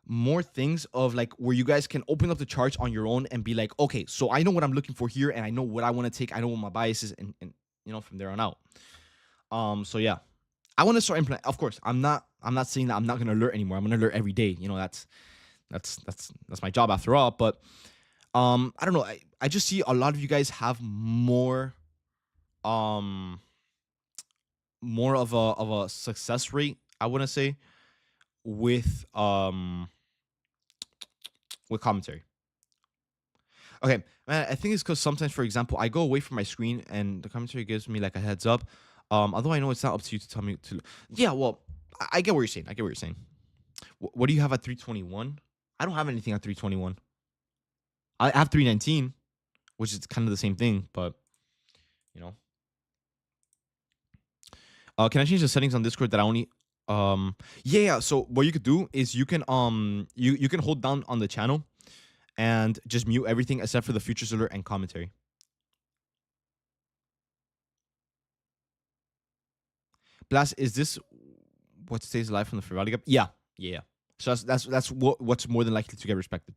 more things of like where you guys can open up the charts on your own and be like, okay, so I know what I'm looking for here, and I know what I want to take. I know what my bias is, and from there on out. So yeah, I want to start implement. Of course, I'm not saying that I'm not gonna alert anymore. I'm gonna alert every day. That's my job after all. But I don't know. I just see a lot of you guys have um more of a success rate, I want to say, with commentary. Okay, I think it's because sometimes, for example, I go away from my screen and the commentary gives me like a heads up. Although I know it's not up to you to tell me to. Yeah, well, I get what you're saying. I get what you're saying. What do you have at 321? I don't have anything at 321. I have 319, which is kind of the same thing, but you know. Can I change the settings on Discord that I only yeah, so what you could do is you can you can hold down on the channel and just mute everything except for the futures alert and commentary. Blast, is this what stays alive from the free value gap? Yeah, yeah. So that's what's more than likely to get respected.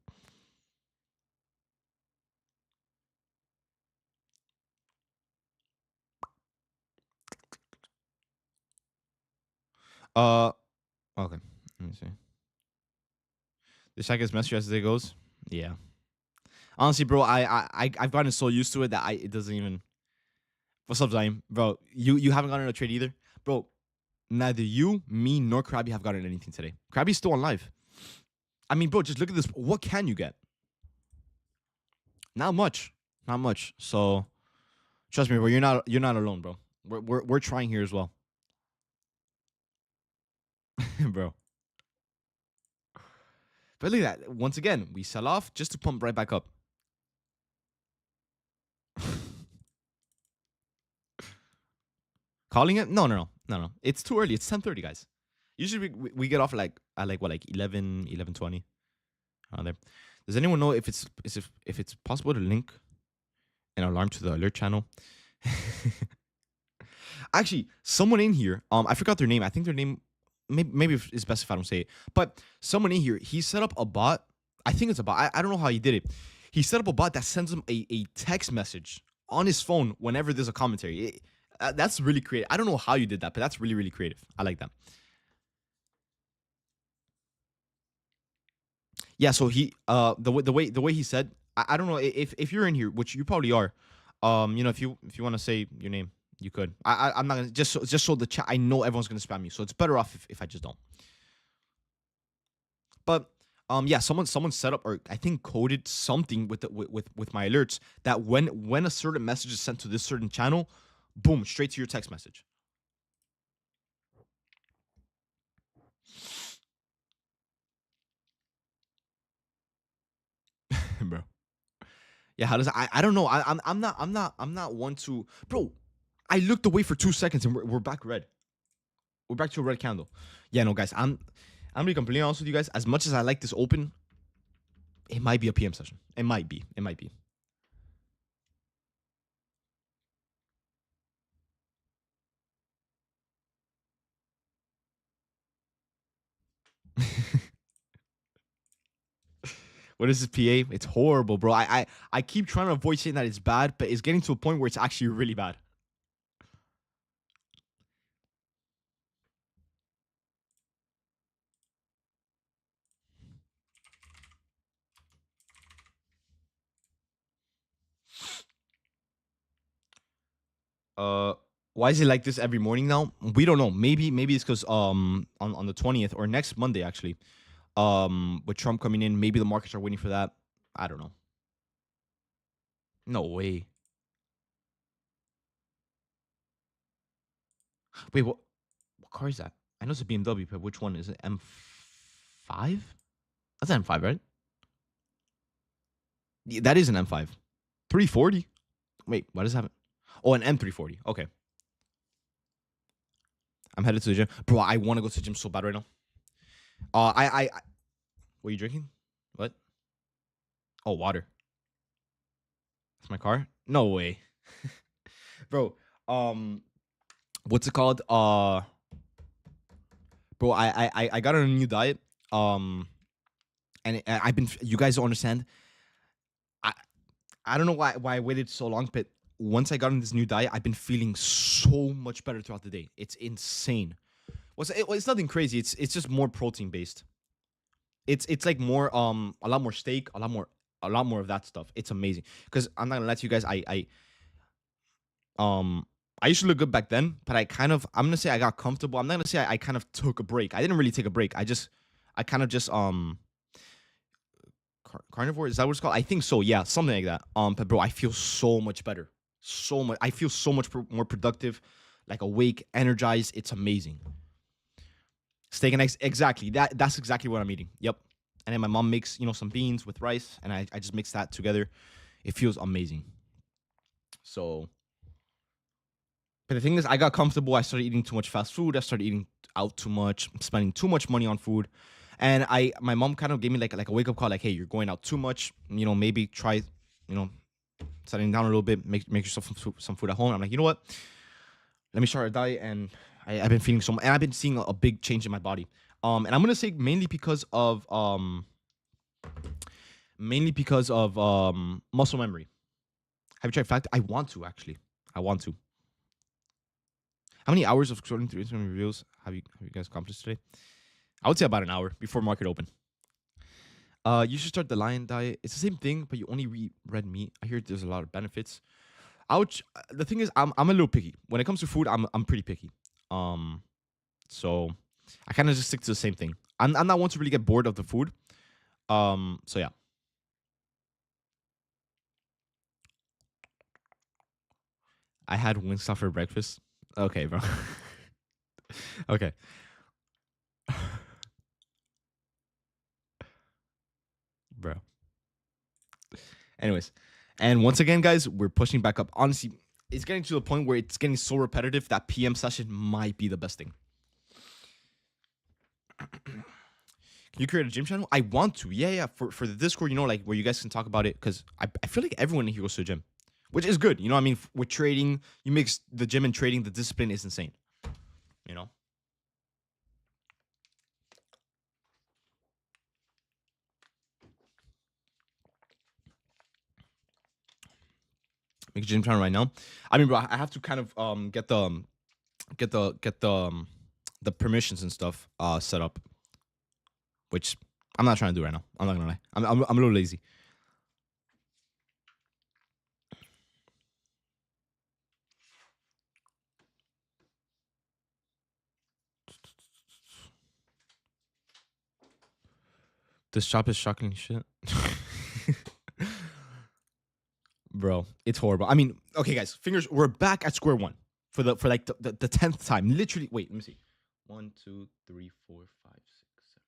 Uh, okay. Let me see. The chat gets messier as the day goes. Yeah. Honestly, bro, I've gotten so used to it that it doesn't even. What's up, Zaim? Bro, you haven't gotten a trade either, bro. Neither you, me, nor Krabby have gotten anything today. Krabby's still on live. I mean, bro, just look at this. What can you get? Not much. Not much. So trust me, bro. You're not alone, bro. We're trying here as well, bro. But look at that. Once again, we sell off just to pump right back up. Calling it? No, no, no, no, no. It's too early. It's 10:30, guys. Usually we get off like at like what, like 11, 11:20 around there. Does anyone know if it's possible to link an alarm to the alert channel? Actually, someone in here, I forgot their name. I think their name, maybe it's best if I don't say it. But someone in here, he set up a bot. I think it's a bot. I don't know how he did it. He set up a bot that sends him a text message on his phone whenever there's a commentary. That's really creative. I don't know how you did that, but that's really, really creative. I like that. Yeah. So he, the way he said, I don't know if you're in here, which you probably are. If you want to say your name, you could. I'm not gonna just so the chat. I know everyone's gonna spam you, so it's better off if I just don't. But yeah, someone set up or I think coded something with my alerts that when a certain message is sent to this certain channel, boom, straight to your text message. Bro. Yeah, how does I don't know. I'm not one to, bro. I looked away for 2 seconds and we're back red. We're back to a red candle. Yeah, no, guys. I'm be completely honest with you guys. As much as I like this open, it might be a PM session. It might be. It might be. What is this PA? It's horrible, bro. I keep trying to avoid saying that it's bad, but it's getting to a point where it's actually really bad. Uh, why is it like this every morning now? We don't know. Maybe it's because on the 20th or next Monday actually, with Trump coming in, maybe the markets are waiting for that. I don't know. No way. Wait, what car is that? I know it's a BMW, but which one is it? M5? That's an M5, right? Yeah, that is an M5. 340. Wait, what does that happen? Oh, an M340. Okay. I'm headed to the gym. Bro, I want to go to the gym so bad right now. What are you drinking? What? Oh, water. That's my car? No way. Bro, what's it called? Bro, I got on a new diet. And I've been, you guys don't understand. I I don't know why I waited so long, but once I got on this new diet, I've been feeling so much better throughout the day. It's insane. It's nothing crazy. It's just more protein based. It's like more a lot more steak, a lot more of that stuff. It's amazing. Because I'm not gonna lie to you guys, um I used to look good back then, but I'm gonna say I got comfortable. I'm not gonna say I kind of took a break. I didn't really take a break. I kind of just carnivore, is that what it's called? I think so. Yeah, something like that. But bro, I feel so much better. So much. I feel so much more productive, like awake, energized. It's amazing. Steak and eggs, exactly. That's exactly what I'm eating. Yep. And then my mom makes some beans with rice, and I just mix that together. It feels amazing. So, but the thing is, I got comfortable. I started eating too much fast food. I started eating out too much, spending too much money on food. And my mom kind of gave me like a wake up call, like, hey, you're going out too much. Maybe try, you know, setting down a little bit, make yourself some food at home. I'm like, you know what? Let me start a diet, and I've been feeling and I've been seeing a big change in my body. And I'm gonna say mainly because of muscle memory. Have you tried fact? I want to actually. I want to. How many hours of scrolling through Instagram reels have you guys accomplished today? I would say about an hour before market open. You should start the lion diet. It's the same thing, but you only eat red meat. I hear there's a lot of benefits. The thing is, I'm a little picky when it comes to food. I'm pretty picky. So I kind of just stick to the same thing. I'm not one to really get bored of the food. So yeah. I had Wingstop for breakfast. Okay, bro. Okay, bro. Anyways, and once again, guys, we're pushing back up. Honestly, it's getting to the point where it's getting so repetitive that PM session might be the best thing. Can you create a gym channel? I want to. Yeah. For the Discord, like where you guys can talk about it, because I feel like everyone in here goes to the gym, which is good. I mean, with trading, you mix the gym and trading, the discipline is insane. You know. Make a gym channel right now. I mean, bro, I have to kind of get the permissions and stuff set up, which I'm not trying to do right now. I'm not gonna lie. I'm a little lazy. This shop is shocking shit. Bro, it's horrible. I mean, okay, guys, fingers. We're back at square one for like the 10th time. Literally, wait, let me see. 1, 2, 3, 4, 5, 6, 7,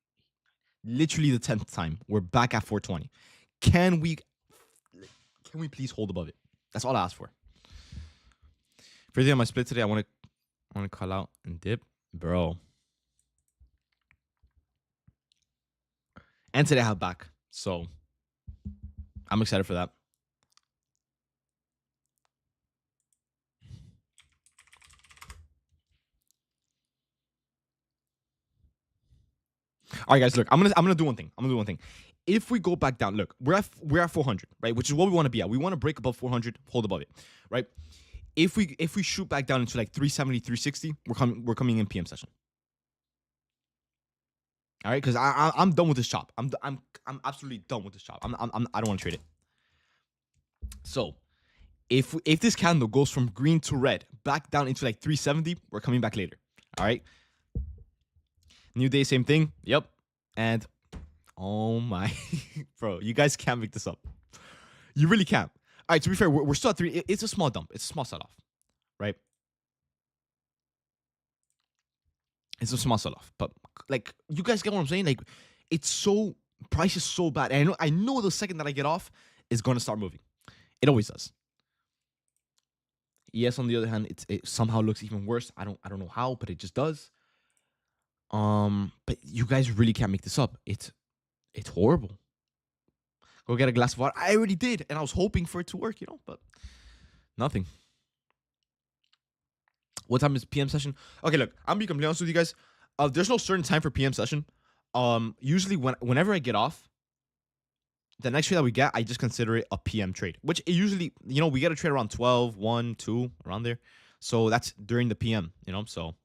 8. Literally the 10th time. We're back at 420. Can we please hold above it? That's all I ask for. For the on my split today, I want to call out and dip. bro. And today I have back, so I'm excited for that. All right, guys. Look, I'm gonna do one thing. I'm gonna do one thing. If we go back down, look, we're at 400, right? Which is what we want to be at. We want to break above 400, hold above it, right? If we shoot back down into like 370, 360, we're coming in PM session. All right, because I'm done with this chop. I'm absolutely done with this chop. I don't want to trade it. So if this candle goes from green to red back down into like 370, we're coming back later. All right. New day, same thing. Yep. And oh my, bro, you guys can't make this up. You really can't. All right. To be fair, we're still at 3. It's a small dump. It's a small sell off, right? It's a small sell off, but like you guys get what I'm saying. Like it's so price is so bad, and I know the second that I get off is gonna start moving. It always does. Yes, on the other hand, it somehow looks even worse. I don't know how, but it just does. But you guys really can't make this up. It's horrible. Go get a glass of water. I already did, and I was hoping for it to work, but nothing. What time is PM session? Okay, look, I'm gonna be completely honest with you guys. There's no certain time for PM session. Usually whenever I get off, the next trade that we get, I just consider it a PM trade, which it usually, we get a trade around 12, 1, 2, around there. So that's during the PM, so.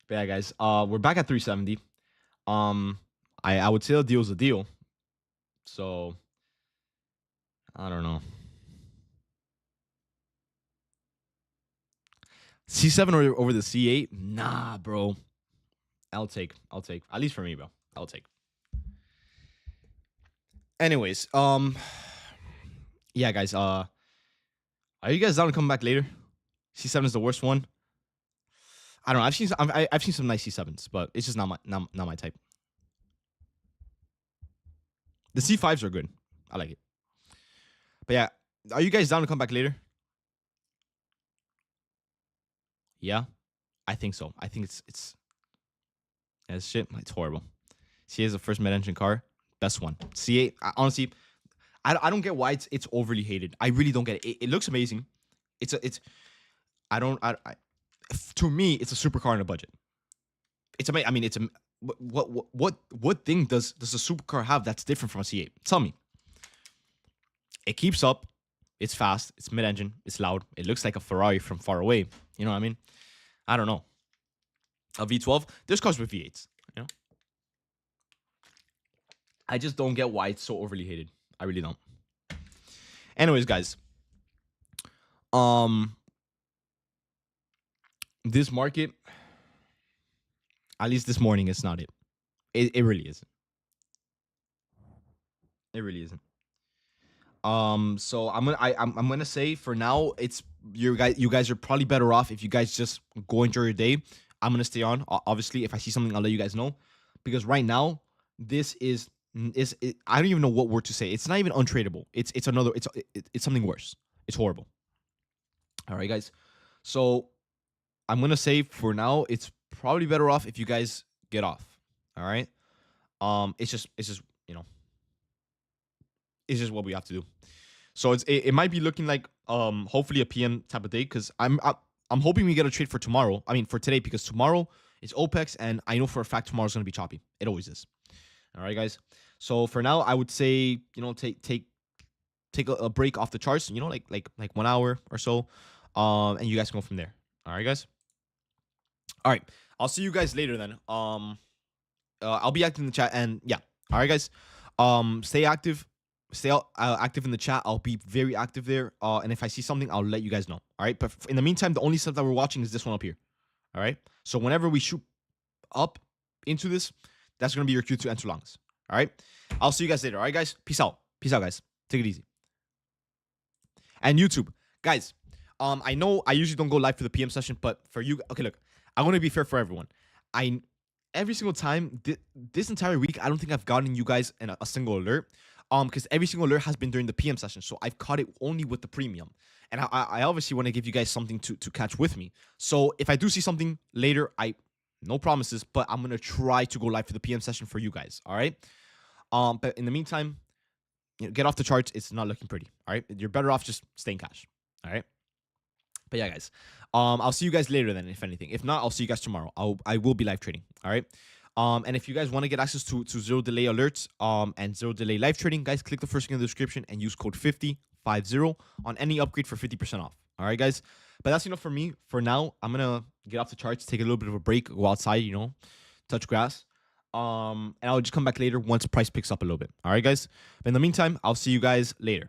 But yeah, guys, we're back at 370. I would say a deal's a deal. So, I don't know. C7 over the C8? Nah, bro. I'll take. At least for me, bro. I'll take. Anyways, yeah, guys. Are you guys down to come back later? C7 is the worst one. I don't know. I've seen some nice C7s, but it's just not my type. The C5s are good. I like it. But yeah, are you guys down to come back later? Yeah, I think so. I think it's shit. It's horrible. C8 is the first mid-engine car, best one. C8, honestly, I don't get why it's overly hated. I really don't get it. It looks amazing. To me, it's a supercar on a budget. It's amazing. I mean, what thing does a supercar have that's different from a C8? Tell me. It keeps up. It's fast. It's mid-engine. It's loud. It looks like a Ferrari from far away. You know what I mean? I don't know. A V12. There's cars with V8s. I just don't get why it's so overly hated. I really don't. Anyways, guys. This market, at least this morning, it's not it. It really isn't. It really isn't. So I'm gonna say for now, it's you guys are probably better off if you guys just go enjoy your day. I'm gonna stay on. Obviously, if I see something, I'll let you guys know. Because right now, this is I don't even know what word to say. It's not even untradeable. It's something worse. It's horrible. All right, guys. So I'm gonna say for now, it's probably better off if you guys get off. All right. It's just it's just what we have to do. So it might be looking like hopefully a PM type of day, because I'm hoping we get a trade for tomorrow. I mean for today, because tomorrow it's OPEX, and I know for a fact tomorrow's gonna be choppy. It always is. All right, guys. So for now, I would say take a break off the charts. Like 1 hour or so, and you guys can go from there. All right, guys. All right, I'll see you guys later then. I'll be active in the chat, and yeah. All right, guys. Stay active. Stay active in the chat. I'll be very active there. And if I see something, I'll let you guys know. All right. But in the meantime, the only stuff that we're watching is this one up here. All right. So whenever we shoot up into this, that's gonna be your Q2 and 2 longs. All right. I'll see you guys later. All right, guys. Peace out. Peace out, guys. Take it easy. And YouTube, guys. I know I usually don't go live for the PM session, but for you, okay, look, I want to be fair for everyone. Every single time this entire week, I don't think I've gotten you guys a single alert. because every single alert has been during the PM session. So I've caught it only with the premium. And I obviously want to give you guys something to catch with me. So if I do see something later, no promises, but I'm gonna try to go live for the PM session for you guys. All right. But in the meantime, get off the charts. It's not looking pretty. All right. You're better off just staying cash. All right. But yeah, guys, I'll see you guys later then, if anything. If not, I'll see you guys tomorrow. I will be live trading. All right. And if you guys want to get access to zero delay alerts and zero delay live trading, guys, click the first link in the description and use code 5050 on any upgrade for 50% off. All right, guys. But that's enough for me for now. I'm gonna get off the charts, take a little bit of a break, go outside, touch grass. And I'll just come back later once price picks up a little bit. All right, guys. But in the meantime, I'll see you guys later.